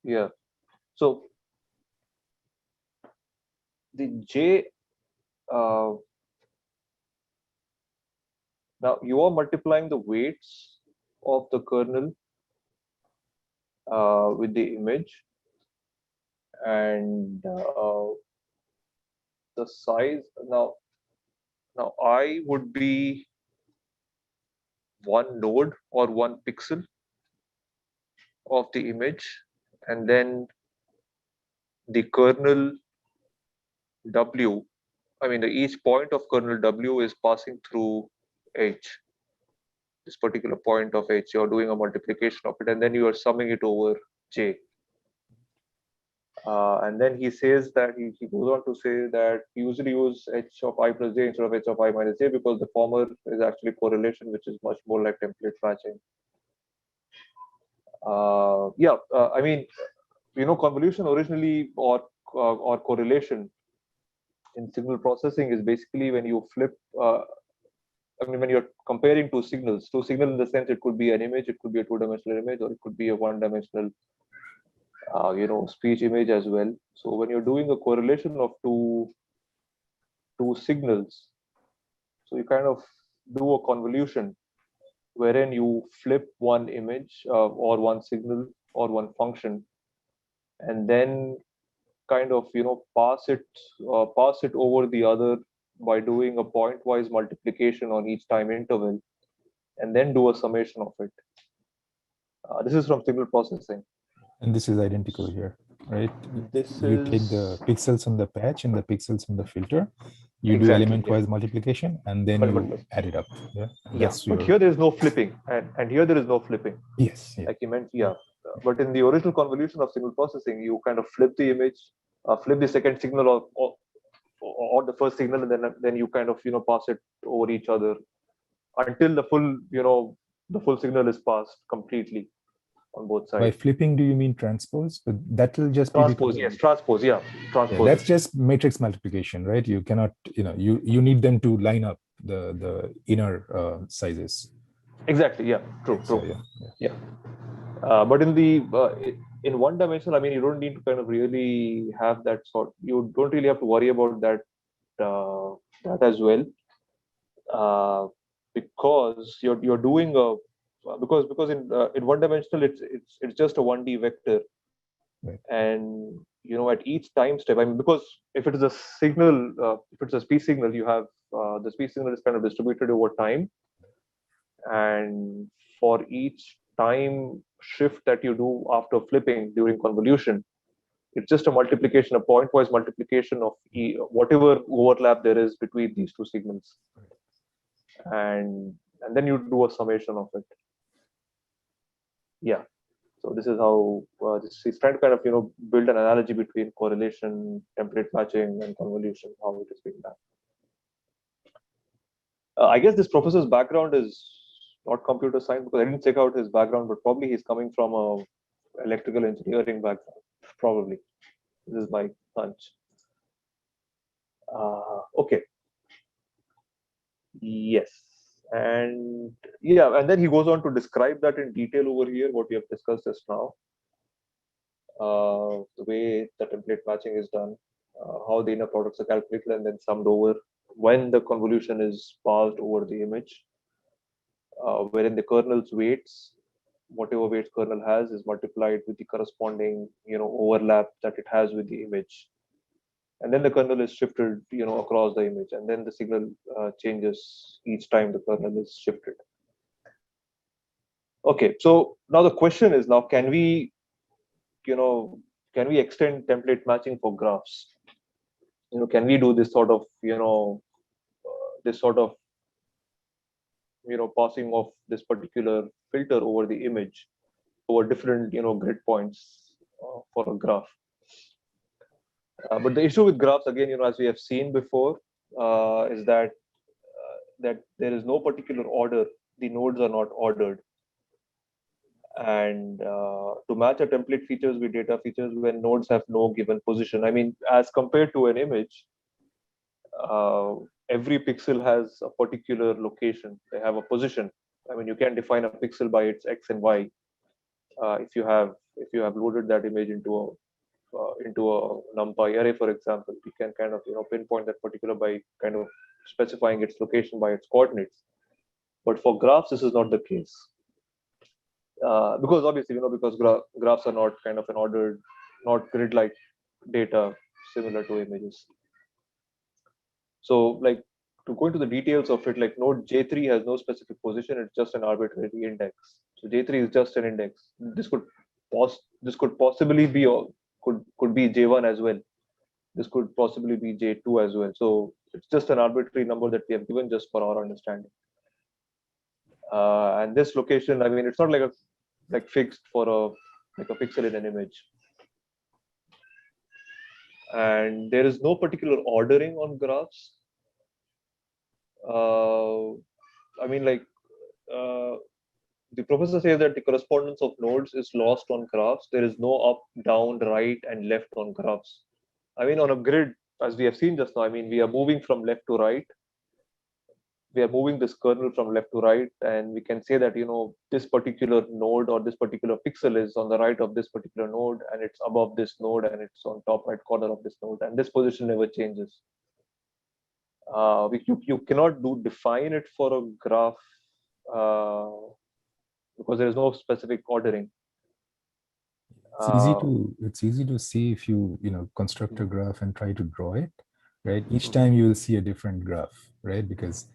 yeah, so the J, now you are multiplying the weights of the kernel with the image, and the size, now I would be one node or one pixel of the image, and then the kernel W, I mean, each point of kernel W is passing through H, this particular point of H. You're doing a multiplication of it, and then you are summing it over J. And then he says that he goes on to say that we usually use H of I plus J instead of H of I minus J because the former is actually correlation, which is much more like template matching. I mean, convolution originally or correlation in signal processing is basically when you flip. I mean, when you're comparing two signals in the sense it could be an image, it could be a two-dimensional image, or it could be a one-dimensional, speech image as well. So when you're doing a correlation of two signals, so you kind of do a convolution wherein you flip one image or one signal or one function, and then kind of pass it over the other by doing a pointwise multiplication on each time interval, and then do a summation of it. This is from signal processing. And this is identical here, right? This you is... take the pixels on the patch and the pixels on the filter. You exactly, do element-wise multiplication, and then you add it up. Yeah. But here there is no flipping, and here there is no flipping. Yes. Yeah. Like you meant, yeah. But in the original convolution of signal processing, you kind of flip the image, flip the second signal or the first signal, and then you kind of pass it over each other until the full the full signal is passed completely on both sides. By flipping, do you mean transpose? But that will just transpose. Be yes, transpose. Yeah, transpose. Yeah, that's just matrix multiplication, right? You cannot, you need them to line up the inner sizes. Exactly. Yeah. True. So, true. Yeah. But in the in one dimensional, I mean, you don't need to kind of really have that sort. You don't really have to worry about that that as well, because you're doing a because in one dimensional it's just a 1D vector, right. And at each time step, I mean, because if it is a signal, if it's a speech signal, you have the speech signal is kind of distributed over time, and for each time shift that you do after flipping during convolution, it's just a multiplication, a pointwise multiplication of whatever overlap there is between these two signals, and then you do a summation of it. Yeah. So this is how he's trying to kind of build an analogy between correlation, template matching, and convolution, how it is being done. I guess this professor's background is not computer science because I didn't check out his background, but probably he's coming from a electrical engineering background. Probably, this is my hunch. Okay. Yes, and yeah, and then he goes on to describe that in detail over here, what we have discussed just now. The way the template matching is done, how the inner products are calculated and then summed over when the convolution is passed over the image, wherein the kernel's weights, whatever weights kernel has, is multiplied with the corresponding overlap that it has with the image, and then the kernel is shifted across the image, and then the signal changes each time the kernel is shifted. Okay, so now the question is, now can we extend template matching for graphs? Can we do this sort of passing of this particular filter over the image over different grid points for a graph? But the issue with graphs, again, as we have seen before, is that there is no particular order. The nodes are not ordered. And to match a template features with data features when nodes have no given position. I mean, as compared to an image, every pixel has a particular location. They have a position. I mean, you can define a pixel by its x and y. If you have loaded that image into a NumPy array, for example, you can kind of pinpoint that particular by kind of specifying its location by its coordinates. But for graphs, this is not the case. Because obviously, because graphs are not kind of an ordered, not grid-like data similar to images. So, like, to go into the details of it, like node J3 has no specific position; it's just an arbitrary index. So J3 is just an index. This could possibly be could be J1 as well. This could possibly be J2 as well. So it's just an arbitrary number that we have given just for our understanding. And this location, I mean, it's not like fixed for a pixel in an image. And there is no particular ordering on graphs. I mean, like the professor says that the correspondence of nodes is lost on graphs. There is no up, down, right, and left on graphs. I mean, on a grid, as we have seen just now, I mean, we are moving from left to right. We are moving this kernel from left to right, and we can say that this particular node or this particular pixel is on the right of this particular node, and it's above this node, and it's on top right corner of this node, and this position never changes. You cannot define it for a graph because there is no specific ordering. It's easy to see if you construct a graph and try to draw it, right? Each time you will see a different graph, right? Because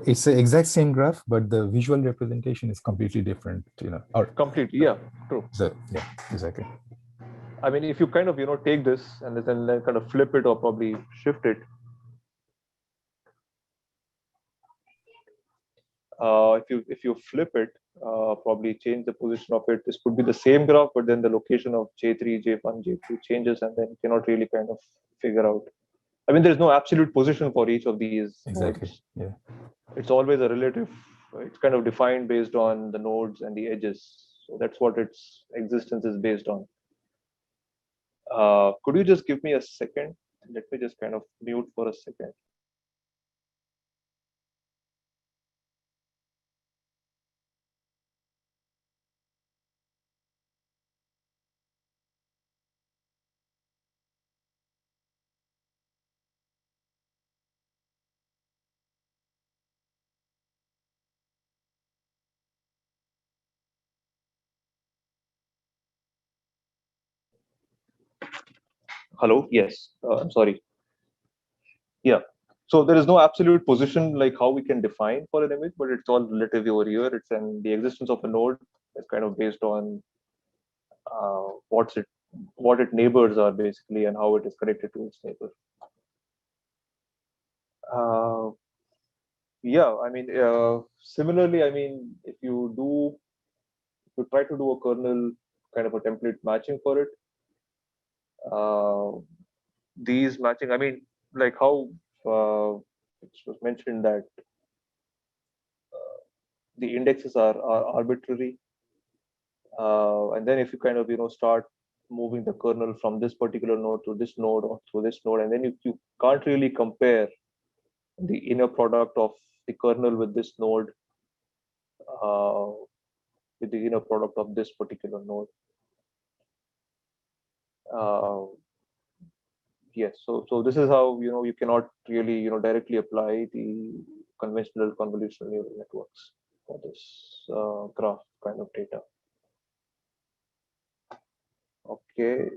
it's the exact same graph, but the visual representation is completely different, or completely, yeah, true. So yeah, exactly. I mean, if you kind of take this and then kind of flip it or probably shift it, if you flip it, probably change the position of it, this could be the same graph, but then the location of J3, J1, J2 changes, and then you cannot really kind of figure out. I mean, there's no absolute position for each of these exactly nodes. Yeah, it's always a relative. It's kind of defined based on the nodes and the edges, so that's what its existence is based on. Could you just give me a second? Let me just kind of mute for a second. Hello. Yes. I'm sorry. Yeah. So there is no absolute position like how we can define for an image, but it's all relative over here. It's and the existence of a node is kind of based on what its neighbors are basically and how it is connected to its neighbor. Yeah. I mean, similarly, I mean, if you try to do a kernel kind of a template matching for it, these matching, I mean, like how it was mentioned that the indexes are arbitrary, and then if you kind of start moving the kernel from this particular node to this node or to this node, and then you can't really compare the inner product of the kernel with this node with the inner product of this particular node. Yes, so this is how you cannot really directly apply the conventional convolutional neural networks for this graph kind of data. Okay.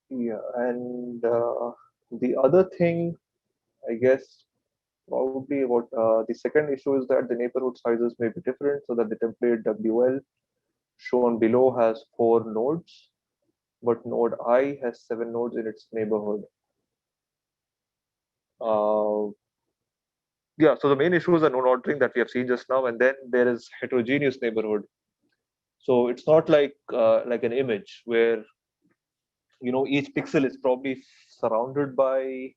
Yeah, and the other thing, I guess, probably about the second issue is that the neighborhood sizes may be different, so that the template WL shown below has 4 nodes, but node I has 7 nodes in its neighborhood. Yeah, so the main issues are node ordering that we have seen just now, and then there is heterogeneous neighborhood. So it's not like an image where each pixel is probably surrounded by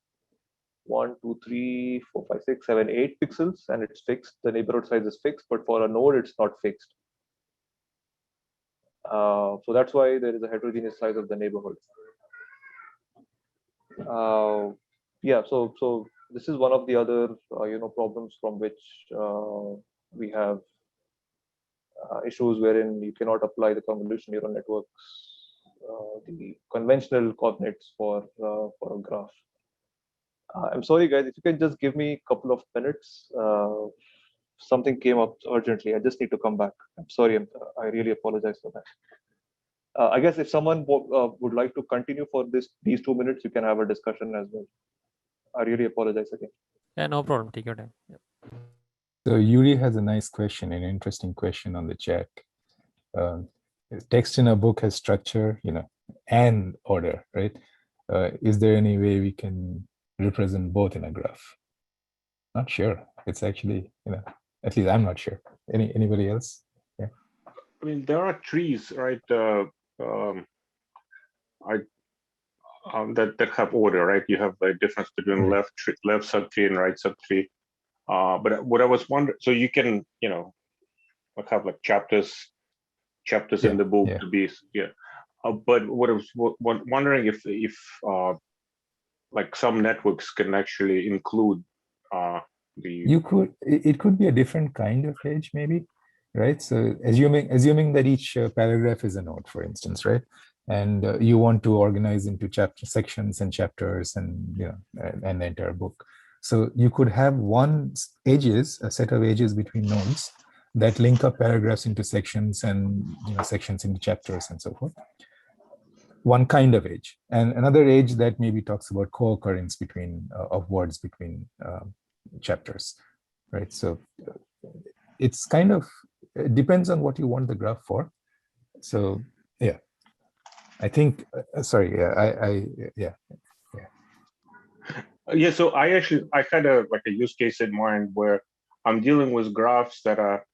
1, 2, 3, 4, 5, 6, 7, 8 pixels, and it's fixed. The neighborhood size is fixed, but for a node, it's not fixed. So that's why there is a heterogeneous size of the neighborhood. Yeah, so this is one of the other problems from which we have issues wherein you cannot apply the convolution neural networks, the conventional coordinates for a graph. I'm sorry, guys, if you can just give me a couple of minutes. Something came up urgently. I just need to come back. I'm sorry. I really apologize for that. I guess if someone would like to continue for these 2 minutes, you can have a discussion as well. I really apologize again. Yeah, no problem. Take your time. Yep. So Yuri has a nice question, an interesting question on the chat. Text in a book has structure, and order, right? Is there any way we can represent both in a graph? Not sure. It's actually, at least I'm not sure. Anybody else? Yeah. I mean, there are trees, right? That have order, right? You have a difference between left subtree and right subtree. But what I was wondering, so you can, have like chapters in the book to be, but what I was wondering if like some networks can actually include it could be a different kind of edge, maybe, right? So assuming that each paragraph is a node, for instance, right? And you want to organize into sections and chapters and and the entire book. So you could have a set of edges between nodes that link up paragraphs into sections and sections into chapters and so forth. One kind of edge, and another edge that maybe talks about co-occurrence of words between chapters, right? So it's kind of, it depends on what you want the graph for. So yeah, I think sorry, yeah. Yeah, so I had a use case in mind where I'm dealing with graphs that are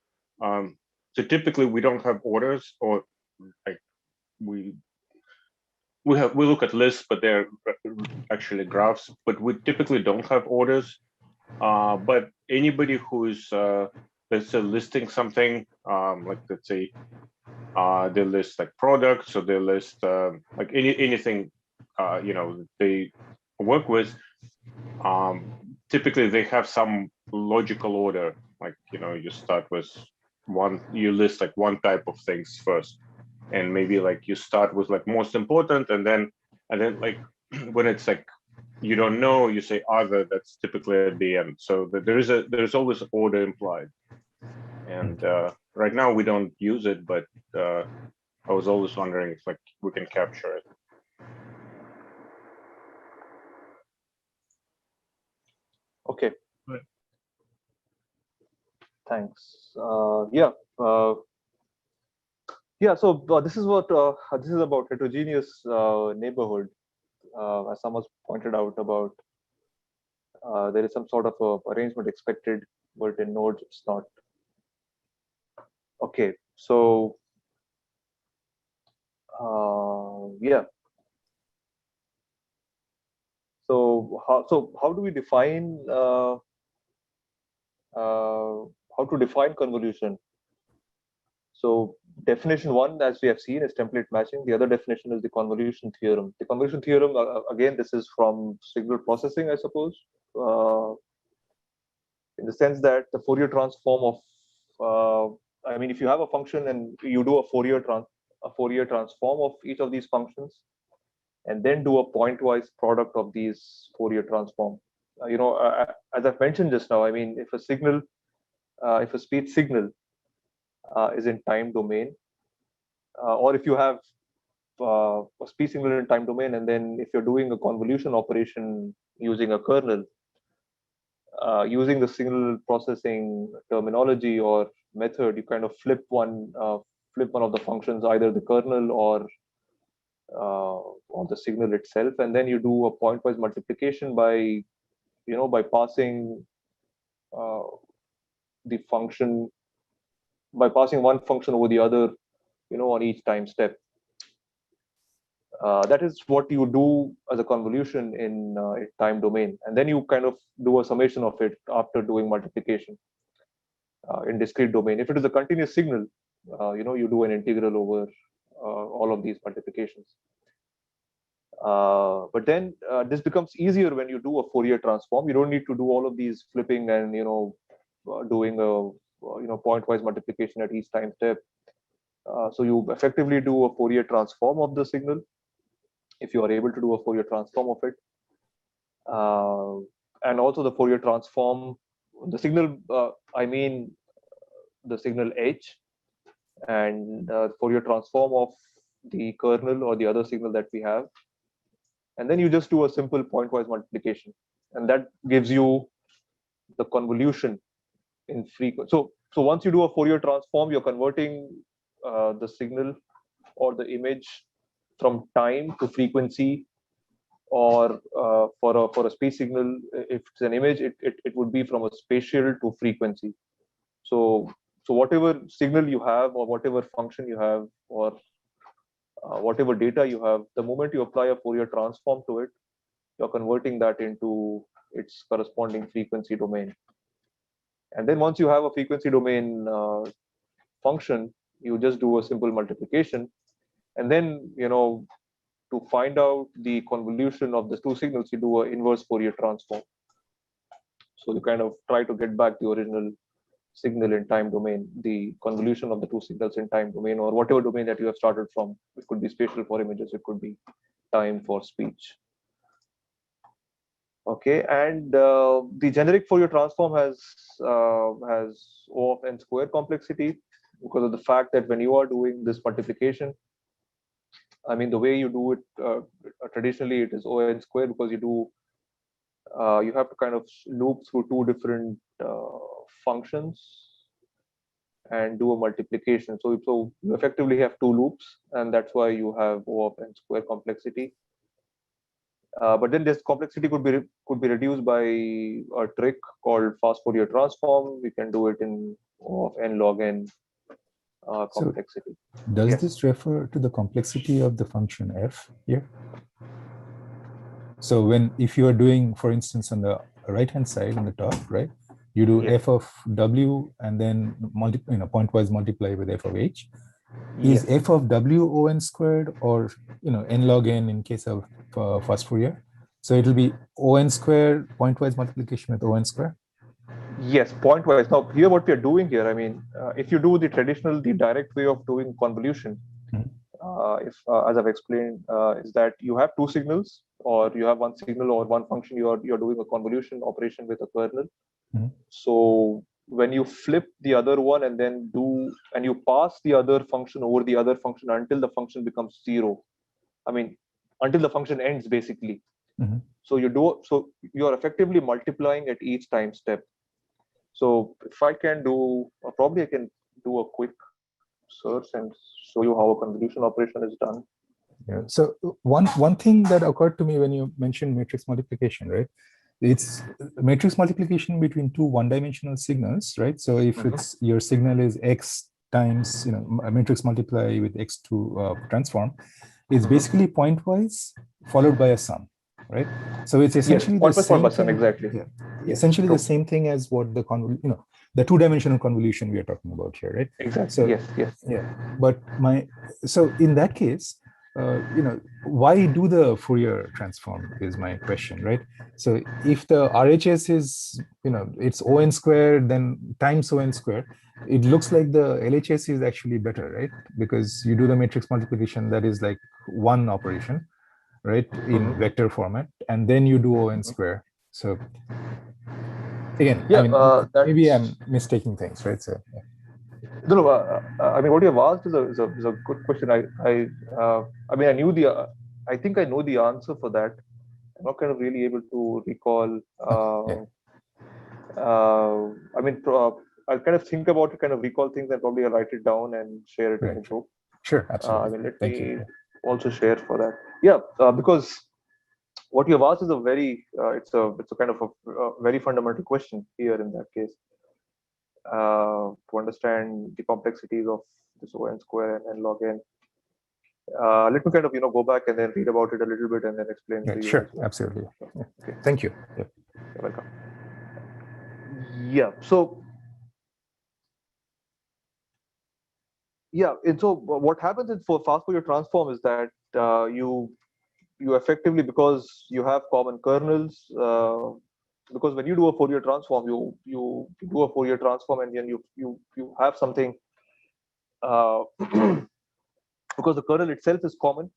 so typically we don't have orders, or like we look at lists, but they're actually graphs, but we typically don't have orders. But anybody who's let's say listing something, like let's say they list like products, or they list like anything they work with, typically they have some logical order, like you start with you list like one type of things first, and maybe like you start with like most important, and then like when it's like you don't know, you say other. That's typically at the end. So there's always order implied, and right now we don't use it, but I was always wondering if like we can capture it. Okay. Right. Thanks. Yeah. So this is about heterogeneous neighborhood. As someone pointed out about, there is some sort of arrangement expected, but in nodes it's not. Okay. So yeah. So how do we define how to define convolution? So definition one, as we have seen, is template matching. The other definition is the convolution theorem. The convolution theorem, again, this is from signal processing, I suppose, in the sense that the Fourier transform of, I mean, if you have a function and you do a Fourier transform of each of these functions, and then do a pointwise product of these Fourier transform. As I've mentioned just now, I mean, if a speech signal is in time domain, or if you have a speech signal in time domain, and then if you're doing a convolution operation using a kernel, using the signal processing terminology or method, you kind of flip one of the functions, either the kernel or the signal itself, and then you do a pointwise multiplication by passing the function, by passing one function over the other, on each time step. That is what you do as a convolution in time domain, and then you kind of do a summation of it after doing multiplication in discrete domain. If it is a continuous signal, you do an integral over all of these multiplications. But then this becomes easier when you do a Fourier transform. You don't need to do all of these flipping and doing a pointwise multiplication at each time step. So you effectively do a Fourier transform of the signal if you are able to do a Fourier transform of it. And also the Fourier transform, the signal, I mean the signal H, and Fourier transform of the kernel or the other signal that we have. And then you just do a simple pointwise multiplication, and that gives you the convolution in frequency. So once you do a Fourier transform, you're converting the signal or the image from time to frequency, or for a space signal, if it's an image, it would be from a spatial to frequency. So whatever signal you have, or whatever function you have, or whatever data you have, the moment you apply a Fourier transform to it, you're converting that into its corresponding frequency domain. And then once you have a frequency domain function, you just do a simple multiplication, and then to find out the convolution of the two signals, you do an inverse Fourier transform. So you kind of try to get back the original signal in time domain, the convolution of the two signals in time domain, or whatever domain that you have started from. It could be spatial for images, it could be time for speech. Okay, and the generic Fourier transform has O of n square complexity, because of the fact that when you are doing this multiplication, I mean, the way you do it traditionally, it is O n square, because you have to kind of loop through two different functions and do a multiplication. So you effectively have two loops, and that's why you have O of n square complexity. But then this complexity could be reduced by a trick called fast Fourier transform. We can do it in O of n log n complexity. So does this refer to the complexity of the function f here? So if you are doing, for instance, on the right hand side on the top, right, you do f of w and then pointwise multiply with f of h. Is f of w O n squared, or n log n in case of fast Fourier? So it will be O n squared pointwise multiplication with O n square? Yes, pointwise. Now here what we are doing here, I mean, if you do the direct way of doing convolution, as I've explained, is that you have two signals, or you have one signal or one function, you're doing a convolution operation with a kernel. So when you flip the other one and then you pass the other function over the other function until the function becomes zero, I mean, until the function ends basically. So you're effectively multiplying at each time step. So if I can do, probably I can do a quick search and show you how a convolution operation is done. Yeah. So one thing that occurred to me when you mentioned matrix multiplication, right? It's matrix multiplication between two one-dimensional signals, right? So if it's your signal is x times a matrix multiply with x2 transform, it's basically pointwise followed by a sum, right? So it's essentially the same thing, exactly. Yeah. Essentially the same thing as what the two-dimensional convolution we are talking about here, right? Exactly. So, yes. Yeah. But so in that case, why do the Fourier transform is my question, right? So if the RHS is, it's O n squared, then times O n squared, it looks like the LHS is actually better, right? Because you do the matrix multiplication, that is like one operation, right, in vector format, and then you do O n square. So again, I mean, maybe I'm mistaking things, right? So yeah. No, I mean, what you have asked is a good question. I mean, I think I know the answer for that. I'm not kind of really able to recall. I mean, I'll kind of think about it, kind of recall things, and probably I'll write it down and share it in the group. Sure, absolutely. I mean, let me also share for that. Yeah, because what you have asked is a very, it's a kind of a very fundamental question here in that case. to understand the complexities of this O(n) square and n log n. Let me kind of go back and then read about it a little bit and then explain to you. Sure, absolutely. Yeah. Okay. Thank you. Yeah. You're welcome. Yeah. So what happens for fast Fourier transform is that you effectively, because you have common kernels, because when you do a Fourier transform, you do a Fourier transform and then you have something because the kernel itself is common,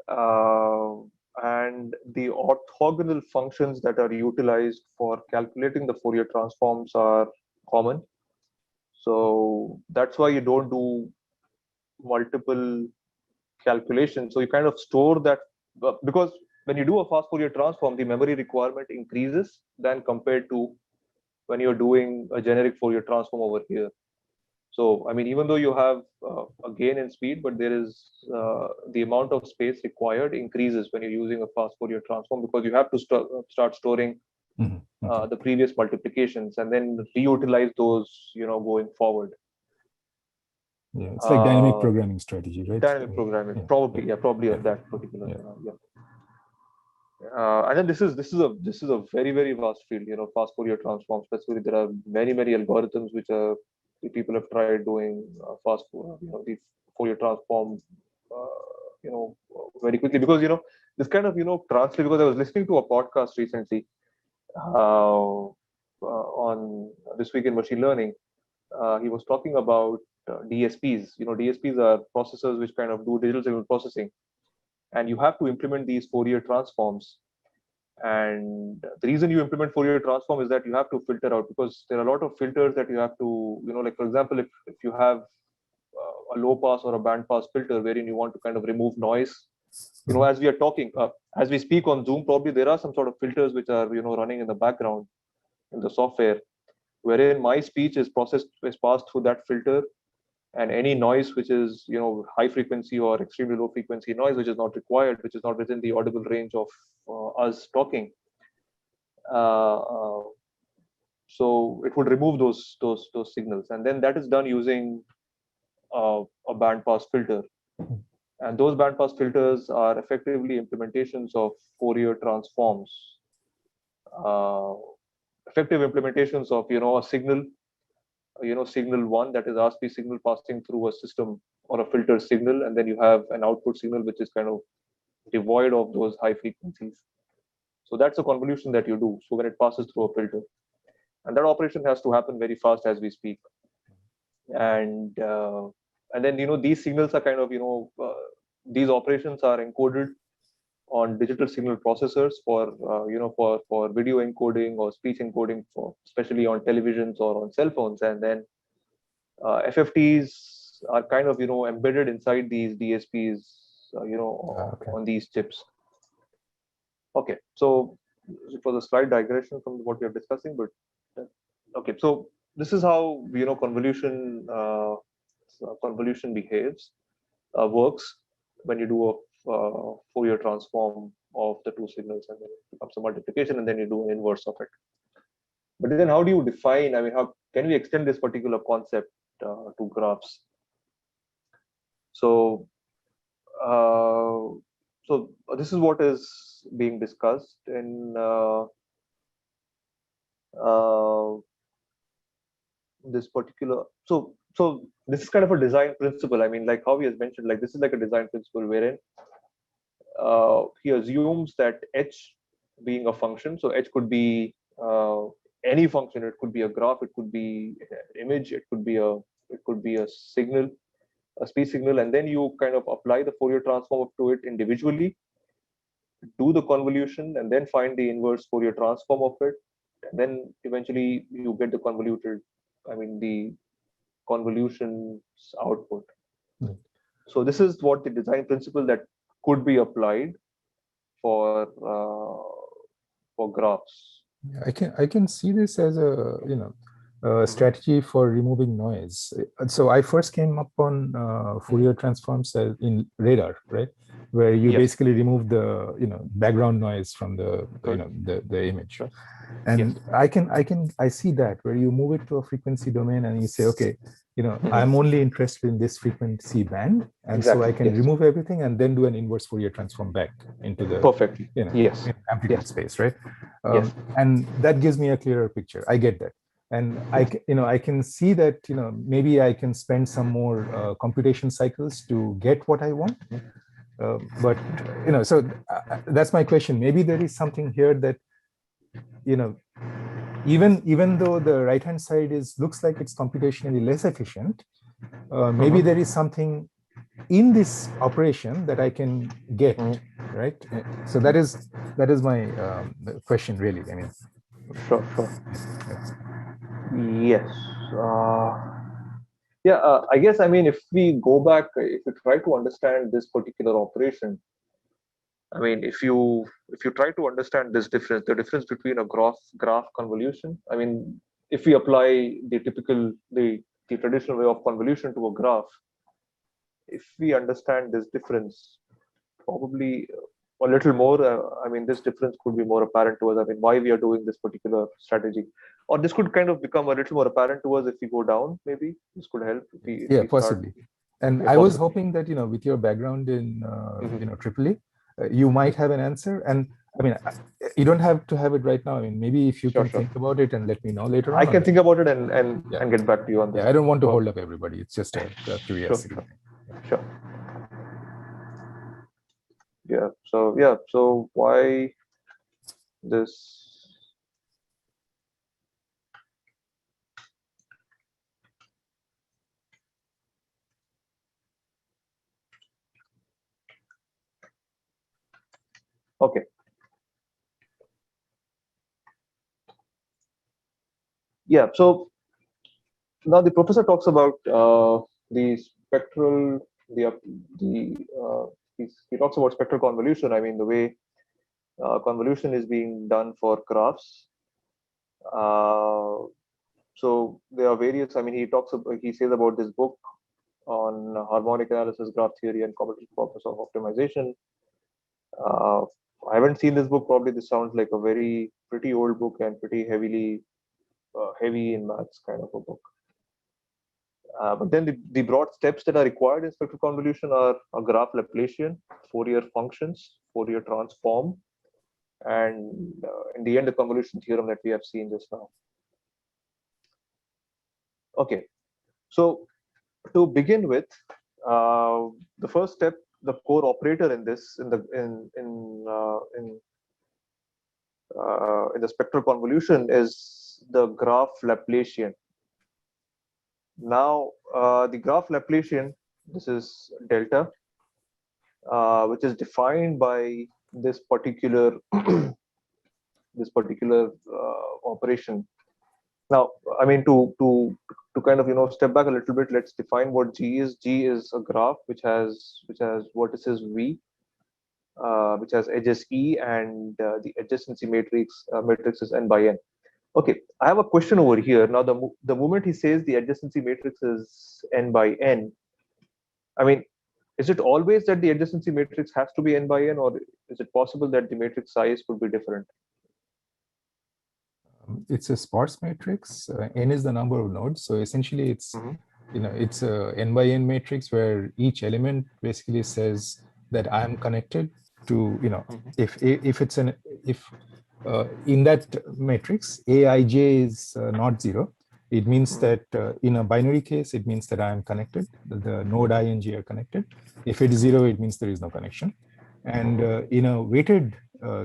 and the orthogonal functions that are utilized for calculating the Fourier transforms are common. So that's why you don't do multiple calculations. So you kind of store that, because when you do a fast Fourier transform, the memory requirement increases than compared to when you're doing a generic Fourier transform over here. So, I mean, even though you have a gain in speed, but there is the amount of space required increases when you're using a fast Fourier transform, because you have to start storing the previous multiplications and then reutilize those, going forward. Yeah, it's like dynamic programming strategy, right? Dynamic programming, yeah. probably at that particular. And then this is a very, very vast field, fast Fourier transform. Specifically, there are many algorithms which people have tried doing fast, the Fourier transform, very quickly, because this kind of translate. Because I was listening to a podcast recently on This Week in Machine Learning. He was talking about DSPs. DSPs are processors which kind of do digital signal processing, and you have to implement these Fourier transforms. And the reason you implement Fourier transform is that you have to filter out, because there are a lot of filters that you have to, like for example, if you have a low pass or a band pass filter wherein you want to kind of remove noise, as we are talking, as we speak on Zoom, probably there are some sort of filters which are running in the background in the software, wherein my speech is passed through that filter, and any noise which is high frequency or extremely low frequency noise which is not required, which is not within the audible range of us talking, so it would remove those signals, and then that is done using a band pass filter. And those band pass filters are effectively implementations of Fourier transforms, effective implementations of a signal, signal one, that is RSP signal passing through a system or a filter signal, and then you have an output signal which is kind of devoid of those high frequencies. So that's a convolution that you do. So when it passes through a filter, and that operation has to happen very fast as we speak, and then these signals are kind of these operations are encoded on digital signal processors for for video encoding or speech encoding, for especially on televisions or on cell phones, and then FFTs are kind of embedded inside these DSPs on these chips. Okay, so for the slight digression from what we are discussing, but okay, so this is how convolution behaves, works when you do a Fourier transform of the two signals, and then it becomes a multiplication, and then you do an inverse of it. But then how do you define, I mean, how can we extend this particular concept to graphs? So this is what is being discussed in this particular, so this is kind of a design principle. I mean, like how he has mentioned, like this is like a design principle wherein he assumes that h being a function, so h could be any function. It could be a graph, it could be an image, it could be a signal, a speech signal, and then you kind of apply the Fourier transform to it individually, do the convolution, and then find the inverse Fourier transform of it, and then eventually you get the convoluted, I mean the convolution's output. So this is what the design principle that could be applied for graphs. I can see this as a strategy for removing noise. So I first came up on Fourier transforms in radar, right? where you Yes. basically remove the background noise from the the image. Sure. And Yes. I see that where you move it to a frequency domain and you say, okay, Mhm. I'm only interested in this frequency band, and so I Exactly, can yes. remove everything and then do an inverse Fourier transform back into the Perfectly. Yes. amplitude Yes. space, right? Yes. And that gives me a clearer picture. I get that, and I can see that maybe I can spend some more computation cycles to get what I want. But so that's my question. Maybe there is something here that even though the right hand side looks like it's computationally less efficient, maybe there is something in this operation that I can get, right? So that is my question, really. I mean, Sure. Yes. Yeah, I guess, I mean, if we go back, if you try to understand this particular operation, I mean, if you try to understand this difference, the difference between a graph convolution, I mean, if we apply the traditional way of convolution to a graph, if we understand this difference, probably a little more, I mean, this difference could be more apparent to us. I mean, why we are doing this particular strategy, or this could kind of become a little more apparent to us if we go down. Maybe this could help if we start. Possibly. And Yeah, I was possibly. hoping that with your background in EEE, you might have an answer. And I mean, you don't have to have it right now. I mean, maybe if you can think about it and let me know later on. I can think about it and get back to you on this. Yeah, I don't want to hold up everybody. It's just a curiosity. Sure. Yeah. So why this? Okay. Yeah. So now the professor talks about the spectral, he talks about spectral convolution. I mean, the way convolution is being done for graphs. So there are various. I mean, he says about this book on harmonic analysis, graph theory, and combinatorial purpose of optimization. I haven't seen this book. Probably this sounds like a pretty old book and pretty heavy in maths kind of a book. But then the broad steps that are required in spectral convolution are a graph Laplacian, Fourier functions, Fourier transform, and in the end, the convolution theorem that we have seen just now. Okay, so to begin with, the first step, the core operator in this, in the spectral convolution, is the graph Laplacian. Now, the graph Laplacian, this is delta, which is defined by this particular operation. Now, I mean, to kind of step back a little bit, let's define what G is. G is a graph which has vertices V, which has edges E, and the adjacency matrix is n by n. Okay, I have a question over here. Now, the moment he says the adjacency matrix is n by n, I mean, is it always that the adjacency matrix has to be n by n, or is it possible that the matrix size could be different? It's a sparse matrix. N is the number of nodes. So essentially, it's it's a n by n matrix where each element basically says that I am connected to if in that matrix Aij is not zero, it means that in a binary case it means that I am connected. The node I and J are connected. If it is zero, it means there is no connection. And in a weighted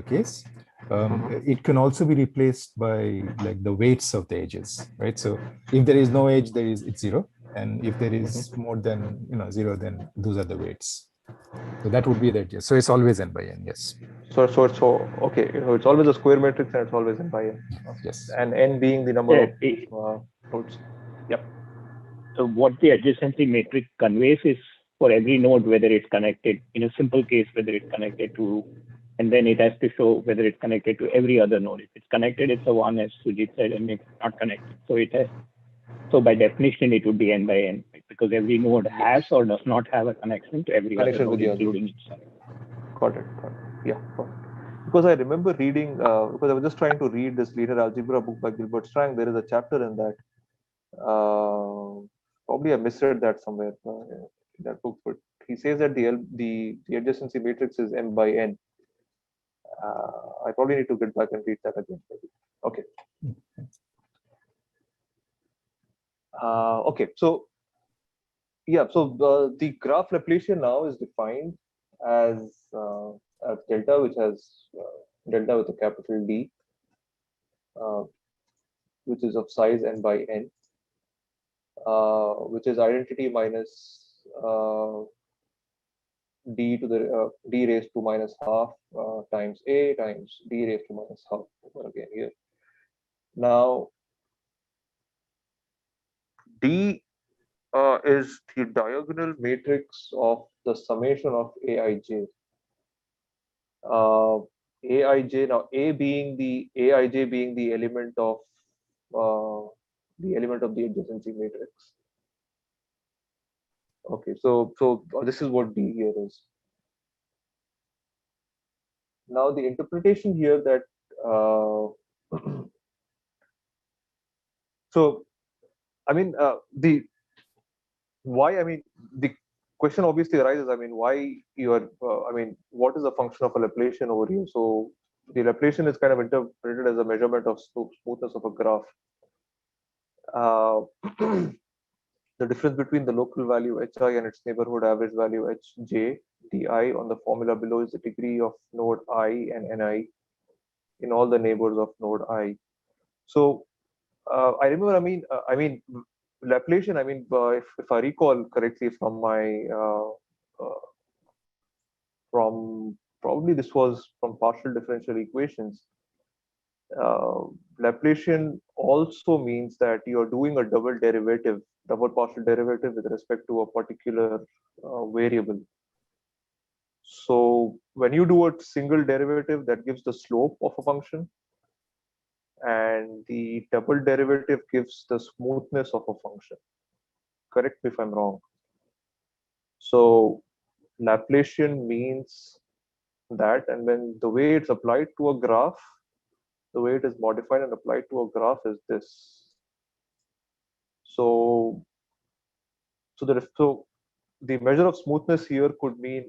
case, it can also be replaced by like the weights of the edges, right? So if there is no edge, it's zero, and if there is more than zero, then those are the weights. So that would be the edges. So it's always n by n, yes. So okay, it's always a square matrix and it's always n by n. Yes. And n being the number of nodes. Yep. So what the adjacency matrix conveys is for every node whether it's connected, in a simple case whether it's connected to, and then it has to show whether it's connected to every other node. If it's connected, it's a 1, as Sujit said, and it's not connected. So by definition, it would be n by n, right? Because every node has or does not have a connection to every other node, including itself. Got it. Yeah. Because I remember reading, because I was just trying to read this linear algebra book by Gilbert Strang. There is a chapter in that. Probably I misread that somewhere in that book, but he says that the adjacency matrix is m by n. I probably need to get back and read that again. Okay. Okay. So yeah. So the graph Laplacian now is defined as delta, which has delta with a capital D, which is of size n by n, which is identity minus d to the d raised to minus half times a times d raised to minus half over again here. Now d is the diagonal matrix of the summation of aij. Aij, now a being the aij being the element of the adjacency matrix. Okay, so this is what d here is. Now the interpretation here that so I mean the why, I mean the question obviously arises, I mean why you are I mean what is the function of a Laplacian over here? So the Laplacian is kind of interpreted as a measurement of smoothness of a graph. The difference between the local value hi and its neighborhood average value hj di on the formula below is the degree of node I and ni in all the neighbors of node I. So I remember, I mean Laplacian, I mean if I recall correctly from my from probably this was from partial differential equations. Laplacian also means that you are doing a double partial derivative with respect to a particular variable. So when you do a single derivative, that gives the slope of a function, and the double derivative gives the smoothness of a function. Correct me if I'm wrong. So Laplacian means that, and when the way it's applied to a graph, the way it is modified and applied to a graph is this. So the measure of smoothness here could mean,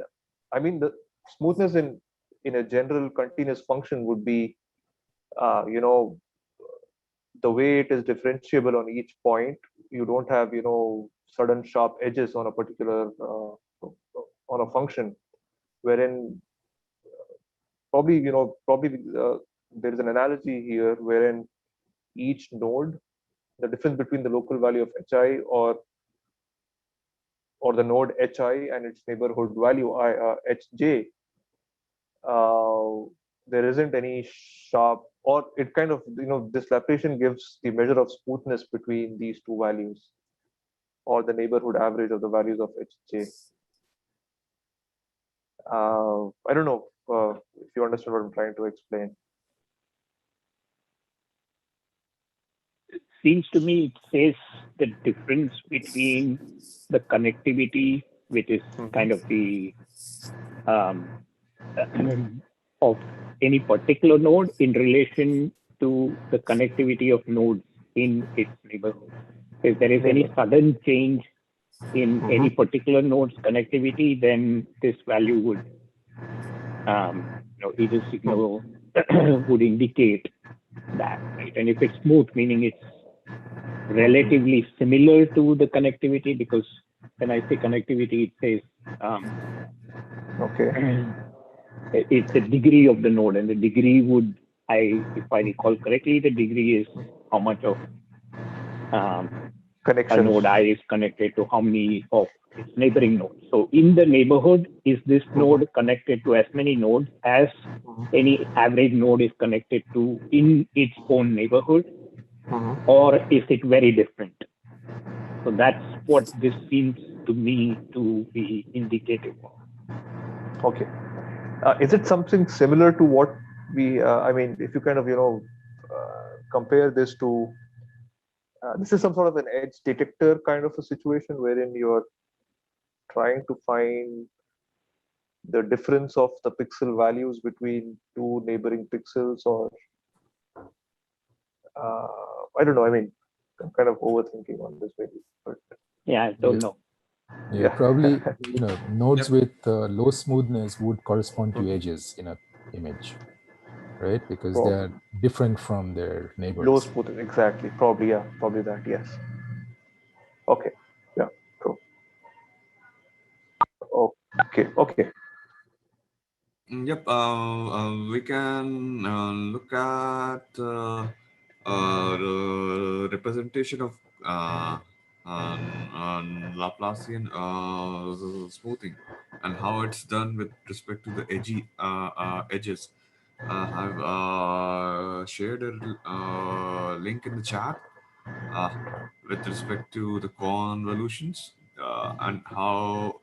I mean the smoothness in a general continuous function would be you know, the way it is differentiable on each point. You don't have, you know, sudden sharp edges on a particular on a function, wherein probably, you know, there is an analogy here wherein each node, the difference between the local value of hi or the node hi and its neighborhood value hj, there isn't any sharp, or it kind of, you know, this Laplacian gives the measure of smoothness between these two values, or the neighborhood average of the values of hj. I don't know if you understand what I'm trying to explain. It seems to me it says the difference between the connectivity, which is kind of the of any particular node in relation to the connectivity of nodes in its neighborhood. If there is any sudden change in any particular node's connectivity, then this value would, either signal would indicate that, right? And if it's smooth, meaning it's relatively similar to the connectivity, because when I say connectivity, it says it's the degree of the node, and the degree would, if I recall correctly, the degree is how much of a node I is connected to how many of its neighboring nodes. So in the neighborhood, is this node connected to as many nodes as any average node is connected to in its own neighborhood, or is it very different? So that's what this seems to me to be indicative of. Okay. Is it something similar to what we, I mean, if you kind of, you know, compare this to, this is some sort of an edge detector kind of a situation wherein you're trying to find the difference of the pixel values between two neighboring pixels, or I don't know. I mean, I'm kind of overthinking on this maybe, but Yeah, I don't know. Yeah, probably, you know, nodes Yep. with low smoothness would correspond to edges in an image, right? Because they Probably. are different from their Low neighbors. smoothness, exactly. Probably, yeah, probably that. Yes. Okay. Yeah. True. Okay. Okay. Yep. We can look at the representation of Laplacian smoothing and how it's done with respect to the edges. I've shared a link in the chat with respect to the convolutions and how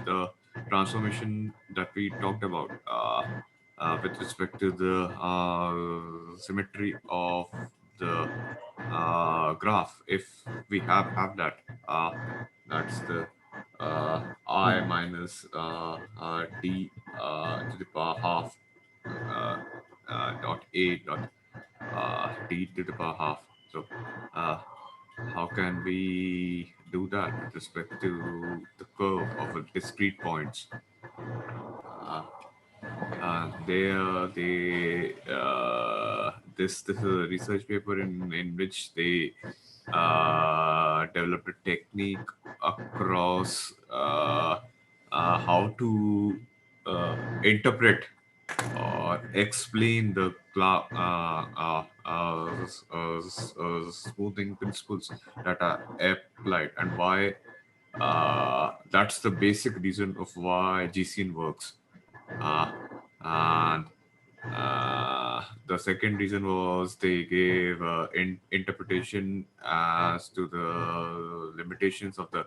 the transformation that we talked about with respect to the symmetry of the graph, if we have that, that's the I minus d to the power half dot a dot d to the power half. So how can we do that with respect to the curve of a discrete points? This is a research paper in which they developed a technique across how to interpret or explain the smoothing principles that are applied and why that's the basic reason of why GCN works. And the second reason was they gave interpretation as to the limitations of the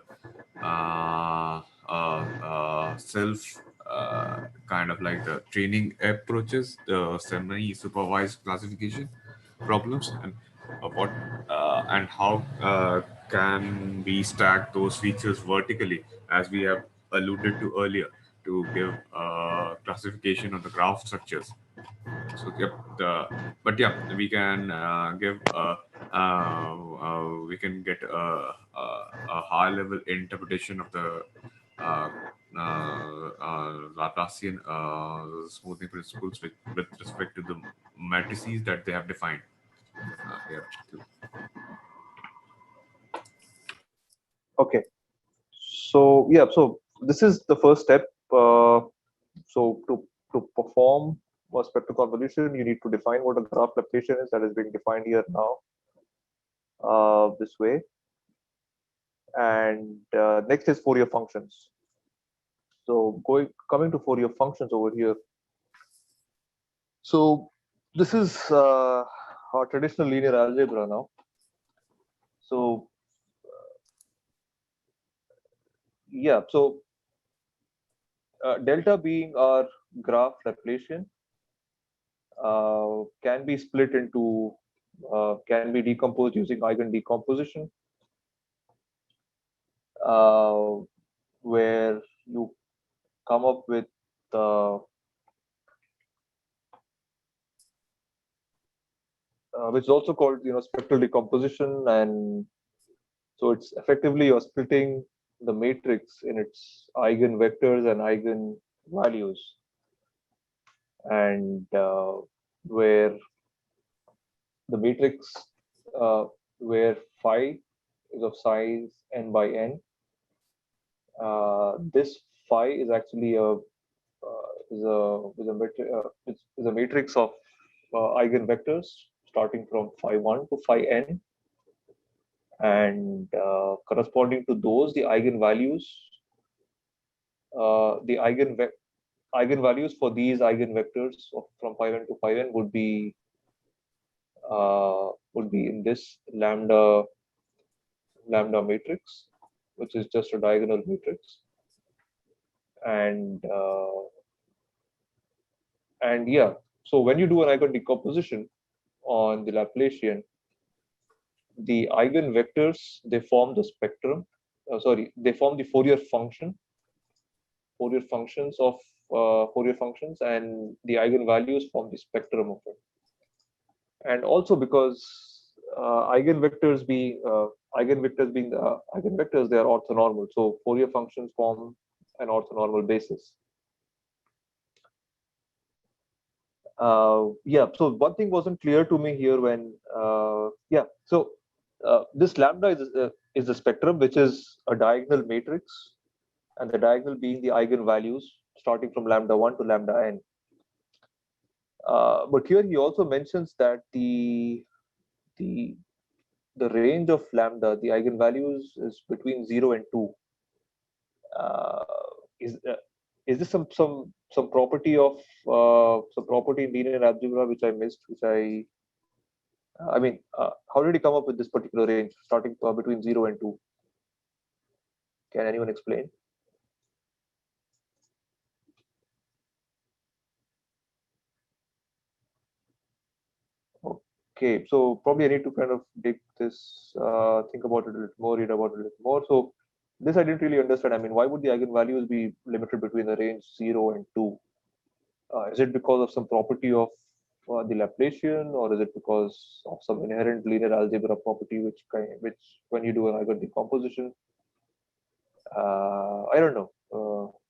self kind of like the training approaches, the semi-supervised classification problems, and what and how can we stack those features vertically, as we have alluded to earlier, to give classification of the graph structures. So yep, we can give we can get a high level interpretation of the Laplacian smoothing principles with respect to the matrices that they have defined here too. Okay. So yeah, so this is the first step. So to perform a spectral convolution, you need to define what a graph Laplacian is. That is being defined here now, this way. And next is Fourier functions. So coming to Fourier functions over here. So this is our traditional linear algebra now. So yeah, so delta being our graph Laplacian can be split into can be decomposed using Eigen decomposition, where you come up with which is also called spectral decomposition, and so it's effectively you're splitting the matrix in its eigen vectors and eigen values, and where the matrix where phi is of size n by n. This phi is actually is a matrix of eigenvectors starting from phi1 to phi n, and corresponding to those, the eigenvalues, the eigenvalues for these eigenvectors from phi1 to phi n would be in this lambda matrix, which is just a diagonal matrix, and yeah. So when you do an eigen decomposition on the Laplacian, the eigenvectors, they form the spectrum. They form the Fourier functions of Fourier functions, and the eigenvalues form the spectrum of it. And also because eigenvectors being the eigenvectors, they are orthonormal. So Fourier functions form an orthonormal basis. Yeah, so one thing wasn't clear to me here when this lambda is the spectrum, which is a diagonal matrix, and the diagonal being the eigenvalues starting from lambda 1 to lambda n. But here he also mentions that the range of lambda, the eigenvalues, is between 0 and 2. Is this some property of some property in linear algebra which I missed? How did he come up with this particular range starting between 0 and 2? Can anyone explain? Okay, so probably I need to kind of dig this, think about it a little more, read about it a little more. So this I didn't really understand. I mean, why would the eigenvalues be limited between the range 0 and 2? Is it because of some property of the Laplacian, or is it because of some inherent linear algebra property which when you do an Eigen decomposition? I don't know.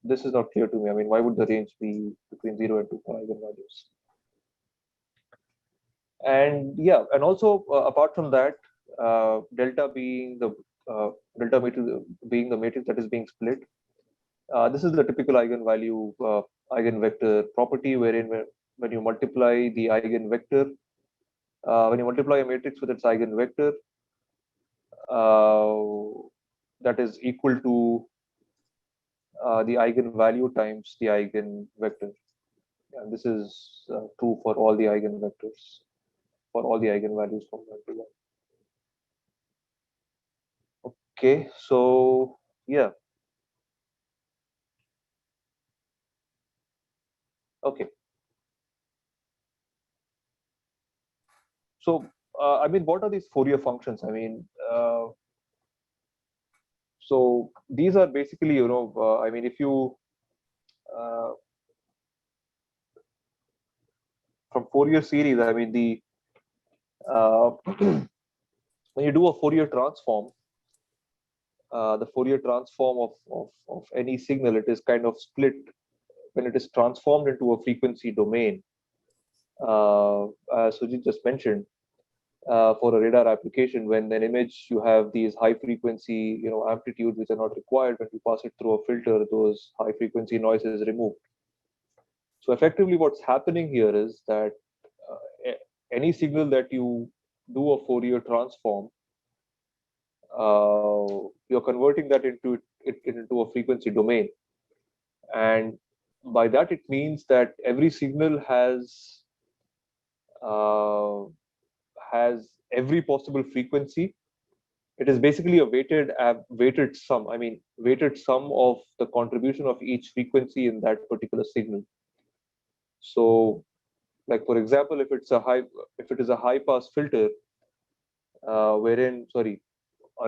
This is not clear to me. I mean, why would the range be between 0 and 2 for eigenvalues? And yeah, and also apart from that, delta being the delta matrix being the matrix that is being split. This is the typical eigenvalue eigenvector property, wherein when you multiply the eigenvector, when you multiply a matrix with its eigenvector, that is equal to the eigenvalue times the eigenvector. And this is true for all the eigenvectors, for all the eigenvalues from 1 to 1. Okay, so yeah. Okay. So, I mean, what are these Fourier functions? I mean, so these are basically, I mean, if you from Fourier series, I mean, when you do a Fourier transform, the Fourier transform of any signal, it is kind of split when it is transformed into a frequency domain. As Sujit just mentioned, for a radar application, when an image you have these high frequency, amplitudes which are not required, when you pass it through a filter, those high frequency noise is removed. So effectively, what's happening here is that any signal that you do a Fourier transform, you're converting that into a frequency domain, and by that it means that every signal has every possible frequency. It is basically a weighted sum. I mean, weighted sum of the contribution of each frequency in that particular signal. So, like for example, if it is a high pass filter, a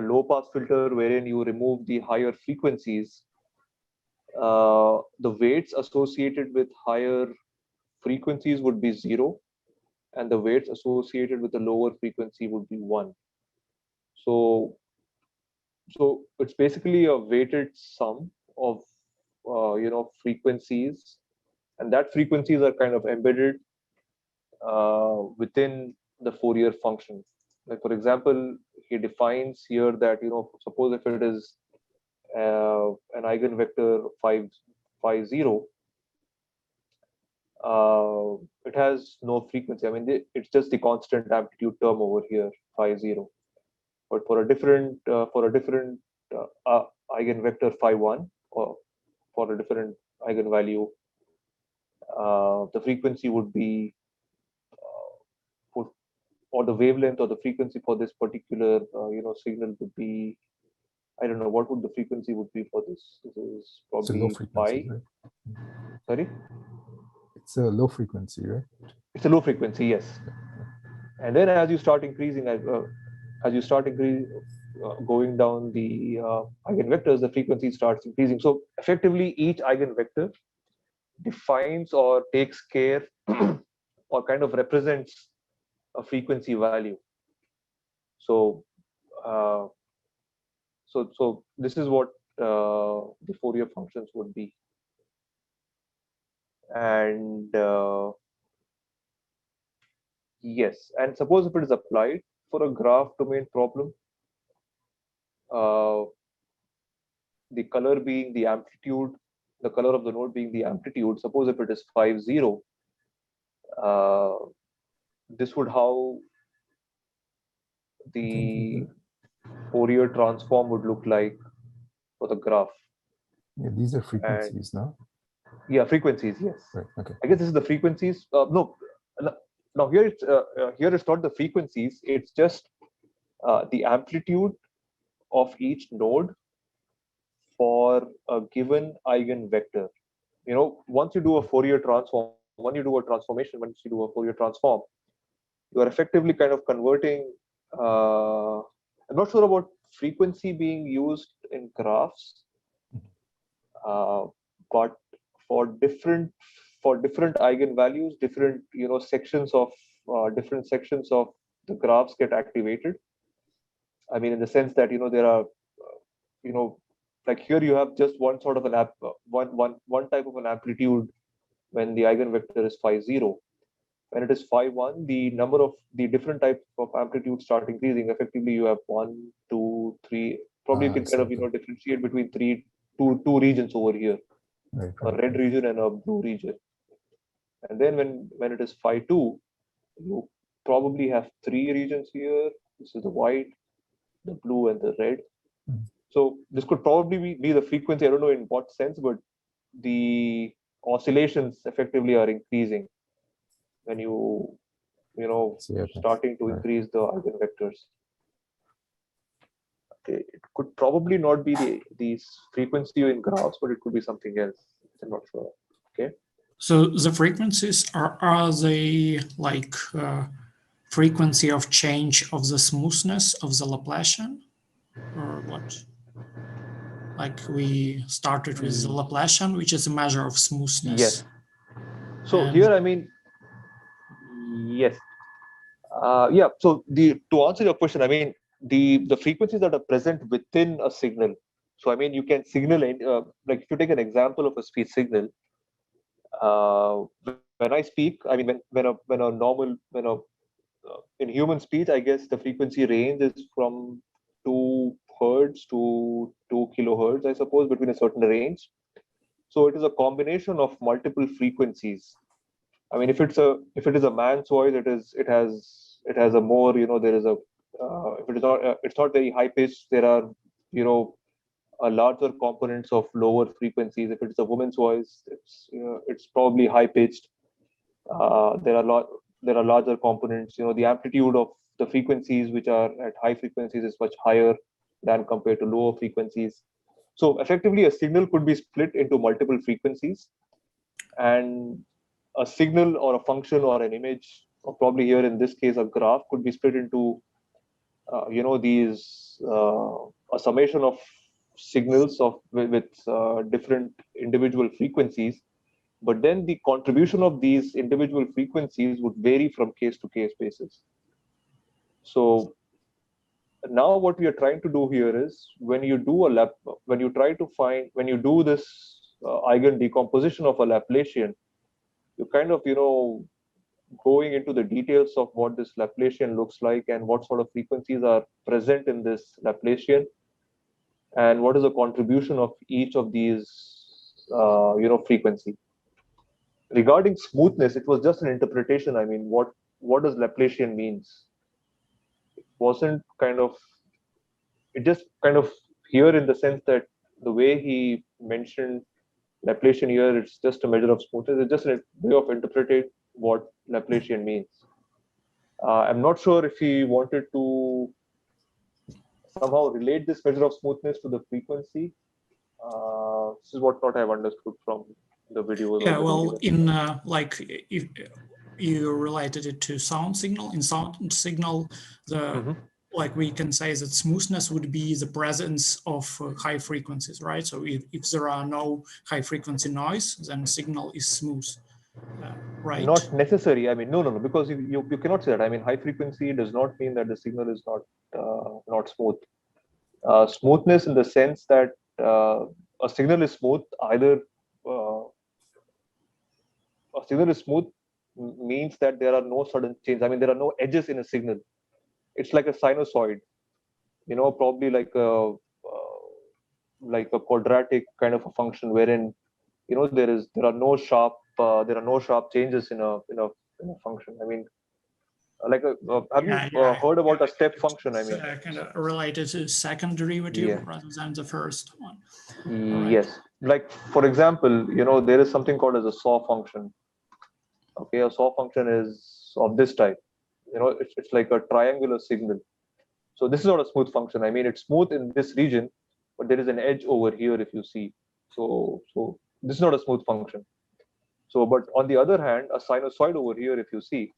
low pass filter wherein you remove the higher frequencies, the weights associated with higher frequencies would be 0, and the weights associated with the lower frequency would be 1. So it's basically a weighted sum of frequencies, and that frequencies are kind of embedded within the Fourier function. Like for example, he defines here that suppose if it is an eigenvector 5, 0, it has no frequency. I mean, it's just the constant amplitude term over here, 5, 0. But for a different eigenvector 5, 1, or for a different eigenvalue, the frequency would be or the wavelength or the frequency for this particular signal would be, I don't know, what would the frequency would be for this? This is probably pi. Right? Sorry? It's a low frequency, right? It's a low frequency, yes. And then as you start increasing, going down the eigenvectors, the frequency starts increasing. So effectively, each eigenvector defines or takes care or kind of represents a frequency value. So so this is what the Fourier functions would be. And yes, and suppose if it is applied for a graph domain problem, the color being the amplitude, the color of the node being the amplitude. Suppose if it is 5, 0, this would how the Fourier transform would look like for the graph. Yeah, these are frequencies now. Yeah, frequencies. Yes. Right. Okay. I guess this is the frequencies. No. Now here it's not the frequencies. It's just the amplitude of each node for a given eigenvector. You know, once you do a Fourier transform, when you do a transformation, once you do a Fourier transform, you are effectively kind of converting. I'm not sure about frequency being used in graphs, but for different eigenvalues, different sections of different sections of the graphs get activated. I mean, in the sense that there are like here you have just one sort of an one type of an amplitude when the eigenvector is 5, 0. When it is 5, 1, the number of the different types of amplitudes start increasing. Effectively, you have 1, 2, 3. Probably you can kind of differentiate between two regions over here, right. A red region and a blue region. And then when it is 5, 2, you probably have 3 regions here. This is the white, the blue, and the red. So this could probably be the frequency. I don't know in what sense, but the oscillations effectively are increasing when starting to increase the eigenvectors. Okay, it could probably not be the frequency in graphs, but it could be something else. I'm not sure. Okay. So the frequencies are they like frequency of change of the smoothness of the Laplacian, or what? Like we started with the Laplacian, which is a measure of smoothness. Yes. So here, I mean, yes. Yeah. So to answer your question, I mean, the frequencies that are present within a signal. So I mean, you can signal like if you take an example of a speech signal. When I speak, I mean, in human speech, I guess the frequency range is from 2 hertz to 2 kilohertz, I suppose, between a certain range. So it is a combination of multiple frequencies. I mean, if it is a man's voice, it has a more, there is a if it is not it's not very high pitched. There are a larger components of lower frequencies. If it is a woman's voice, it's probably high pitched. There are larger components. The amplitude of the frequencies which are at high frequencies is much higher than compared to lower frequencies. So effectively, a signal could be split into multiple frequencies, and a signal or a function or an image, or probably here in this case a graph, could be split into these a summation of signals with different individual frequencies. But then the contribution of these individual frequencies would vary from case to case basis. So now what we are trying to do here is when you do this Eigen decomposition of a Laplacian, you kind of going into the details of what this Laplacian looks like and what sort of frequencies are present in this Laplacian, and what is the contribution of each of these frequency. Regarding smoothness, it was just an interpretation. I mean, what does Laplacian means? It wasn't it just kind of here in the sense that the way he mentioned Laplacian here, it's just a measure of smoothness. It's just a way of interpreting what Laplacian means. I'm not sure if he wanted to somehow relate this measure of smoothness to the frequency. This is what I've understood from the video. Yeah, well, in like if you related it to sound signal, in sound signal, the like we can say that smoothness would be the presence of high frequencies, right? So if there are no high frequency noise, then signal is smooth, right? Not necessary. I mean, no, because you cannot say that. I mean, high frequency does not mean that the signal is not smooth. Smoothness in the sense that a signal is smooth either. A signal is smooth means that there are no sudden change. I mean, there are no edges in a signal. It's like a sinusoid, probably like a quadratic kind of a function wherein there are no sharp changes in a function. I mean, have you heard about a step function? I mean, kind of related to second derivative rather than the first one. Yes, like for example, there is something called as a saw function. Okay, a saw function is of this type. It's like a triangular signal. So this is not a smooth function. I mean, it's smooth in this region, but there is an edge over here if you see. So this is not a smooth function. So, but on the other hand, a sinusoid over here, if you see,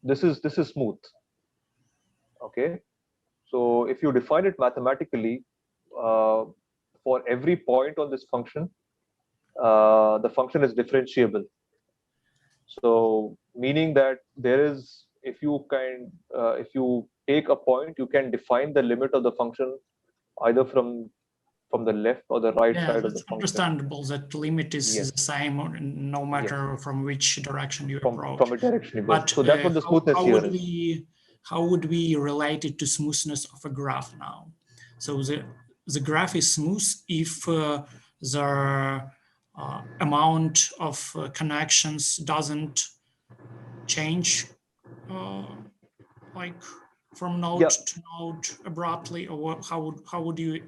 this is smooth. Okay, so if you define it mathematically, for every point on this function, the function is differentiable. So meaning that there is, if you take a point, you can define the limit of the function either from the left or the right side of the function. Understandable that limit is the same no matter from which direction you approach. From a direction you go. But so that's what the smoothness here is. How would we relate it to smoothness of a graph now? So the graph is smooth if the amount of connections doesn't change like from node to node abruptly, or how would you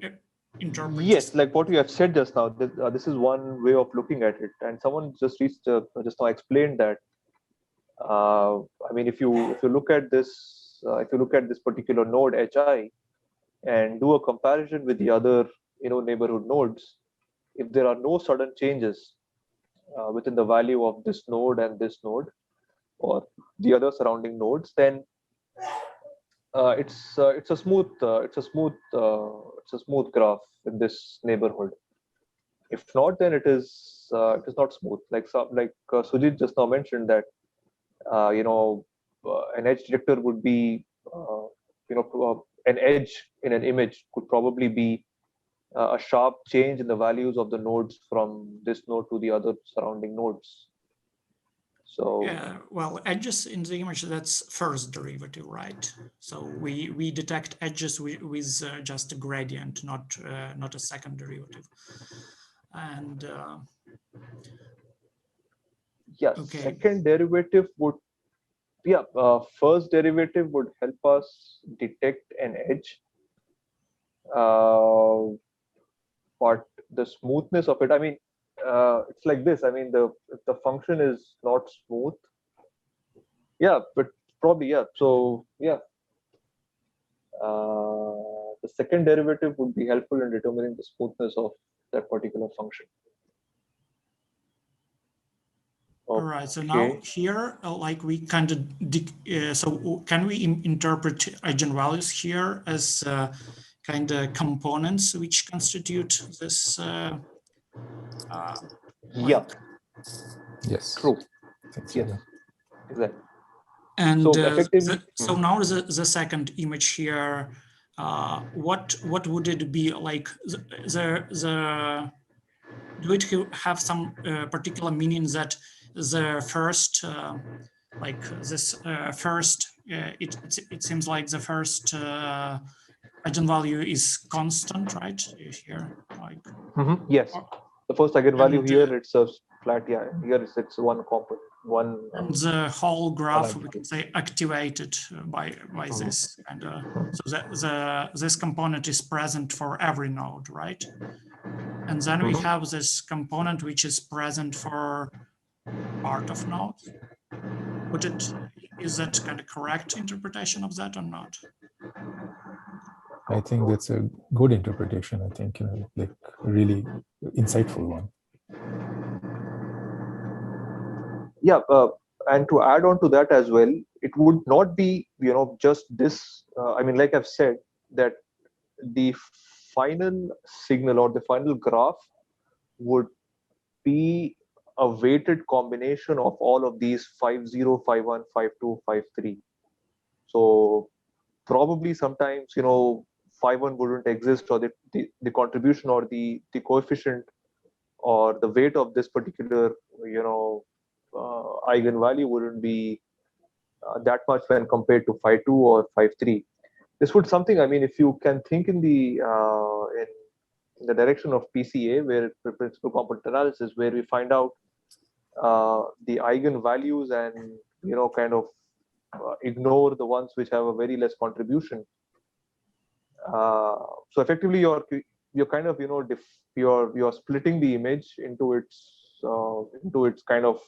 interpret Yes, this? like what you have said just now, this is one way of looking at it, and someone just now explained that. I mean, if you look at this, this particular node Hi, and do a comparison with the other neighborhood nodes, if there are no sudden changes within the value of this node and this node, or the other surrounding nodes, then it's a smooth graph in this neighborhood. If not, then it is not smooth. Like Sujit just now mentioned that an edge detector would be an edge in an image could probably be a sharp change in the values of the nodes from this node to the other surrounding nodes. So well, edges in the image, that's first derivative, right? So we detect edges with just a gradient, not a second derivative. And second derivative would first derivative would help us detect an edge, but the smoothness of it, I mean, it's like this. I mean, the function is not smooth. But probably So the second derivative would be helpful in determining the smoothness of that particular function. All right. So now here, like we kind of so can we interpret eigenvalues here as kind of components which constitute this? Yes. True. Yes. Exactly. And so now the second image here, what would it be like? Do it have some particular meaning that the first, like this first, it seems like the first eigenvalue is constant, right? Here, like. Yes. The first eigenvalue here, it's a flat. Here it's one component. And the whole graph, we can say, activated by this, and so this component is present for every node, right? And then we have this component which is present for part of nodes. Is that kind of correct interpretation of that or not? I think that's a good interpretation. I think like a really insightful one. And to add on to that as well, it would not be, just this. I mean, like I've said, that the final signal or the final graph would be a weighted combination of all of these 50, 51, 52, 53. So probably sometimes 51 wouldn't exist, or the contribution or the coefficient or the weight of this particular eigenvalue wouldn't be that much when compared to 5.2 or 5.3. This would something, I mean, if you can think in the direction of PCA, where principal component analysis, where we find out the eigenvalues and kind of ignore the ones which have a very less contribution. So effectively, you're kind of you're splitting the image into its kind of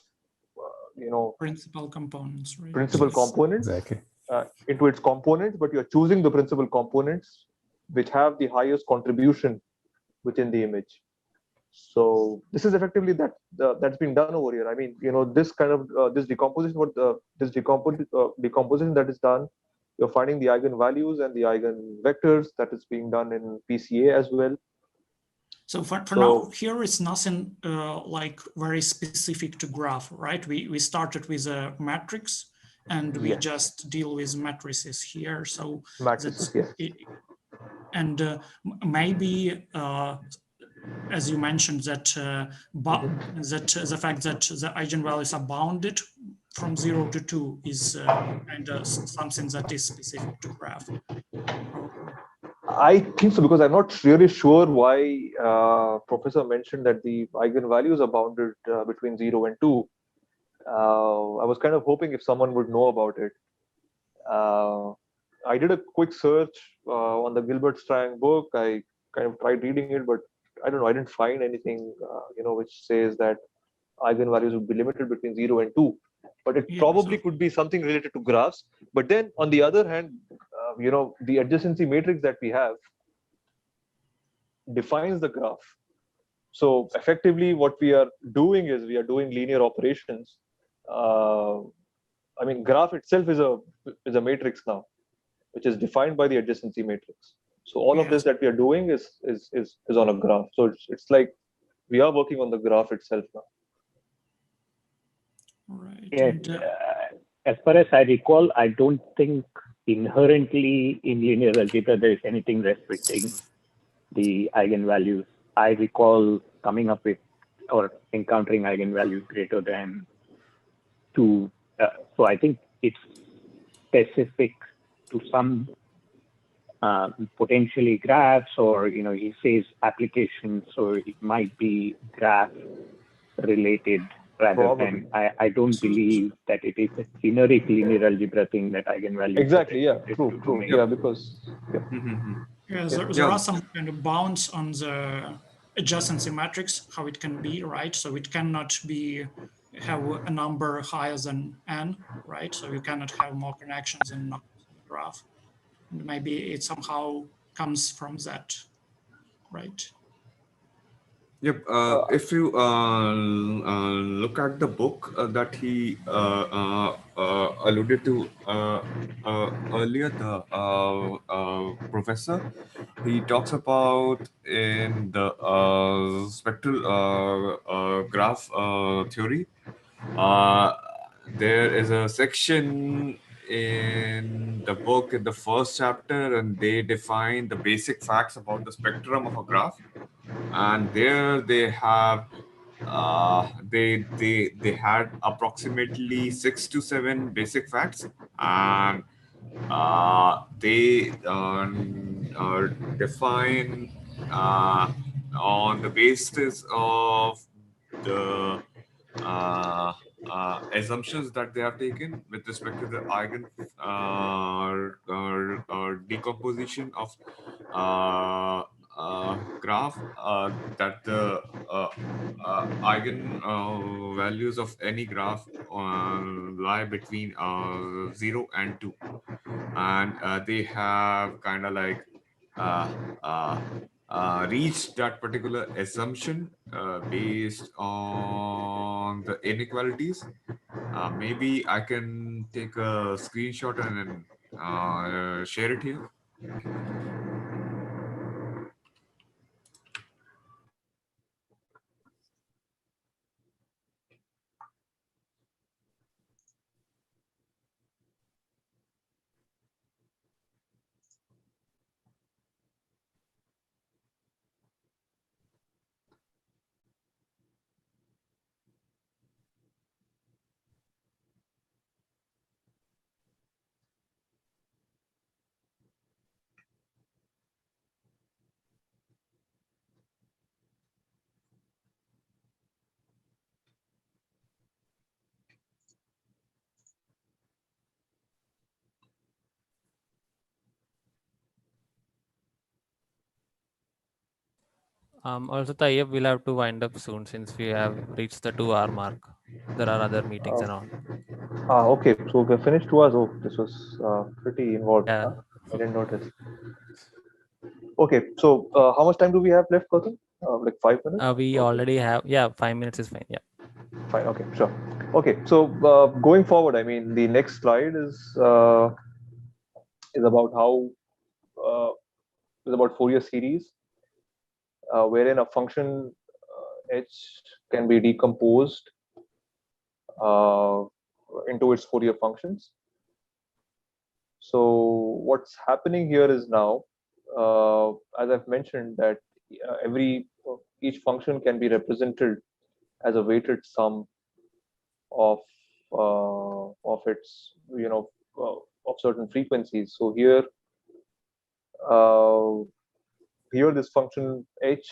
principal components, right? Principal components. Exactly. Into its components, but you're choosing the principal components which have the highest contribution within the image. So this is effectively that's been done over here. I mean, this kind of this decomposition, decomposition that is done, you're finding the eigenvalues and the eigenvectors that is being done in PCA as well. So for now, here is nothing like very specific to graph, right? We started with a matrix, and we just deal with matrices here. So matrices, yes. And maybe, as you mentioned, that the fact that the eigenvalues are bounded from 0 to 2 is kind of something that is specific to graph. I think so, because I'm not really sure why Professor mentioned that the eigenvalues are bounded between 0 and 2. I was kind of hoping if someone would know about it. I did a quick search on the Gilbert-Strang book. I kind of tried reading it, but I don't know. I didn't find anything, which says that eigenvalues would be limited between 0 and 2. But it probably could be something related to graphs. But then, on the other hand, the adjacency matrix that we have defines the graph. So effectively, what we are doing is we are doing linear operations. I mean, graph itself is a matrix now, which is defined by the adjacency matrix. So all of this that we are doing is on a graph. So it's like we are working on the graph itself now. Right. Yes. As far as I recall, I don't think inherently in linear algebra there is anything restricting the eigenvalues. I recall coming up with or encountering eigenvalues greater than 2. So I think it's specific to some potentially graphs, or he says applications, so it might be graph related rather than. I don't believe that it is a generic linear algebra thing that eigenvalues. Exactly. Yeah. True. Yeah, because. Yeah, there are some kind of bounds on the adjacency matrix, how it can be, right? So it cannot have a number higher than n, right? So you cannot have more connections in the graph. And maybe it somehow comes from that, right? Yep. If you look at the book that he alluded to earlier, the professor, he talks about in the spectral graph theory. There is a section in the book in the first chapter, and they define the basic facts about the spectrum of a graph. And there they have they had approximately 6 to 7 basic facts, and they define on the basis of the assumptions that they have taken with respect to the eigen decomposition of graph, that the eigen values of any graph lie between 0 and 2, and they have kind of like reached that particular assumption based on the inequalities. Maybe I can take a screenshot and then share it here. Also, Tayyab, we'll have to wind up soon since we have reached the 2-hour mark. There are other meetings and all. Okay. So we finished 2 hours. Oh, this was pretty involved. Yeah. Huh? I didn't notice. Okay. So how much time do we have left, Gautam? Like 5 minutes? We already have, 5 minutes is fine. Yeah. Fine. Okay. Sure. Okay. So going forward, I mean, the next slide is about how is about Fourier series, wherein a function h can be decomposed into its Fourier functions. So what's happening here is now, as I've mentioned, that each function can be represented as a weighted sum of its of certain frequencies. So here this function h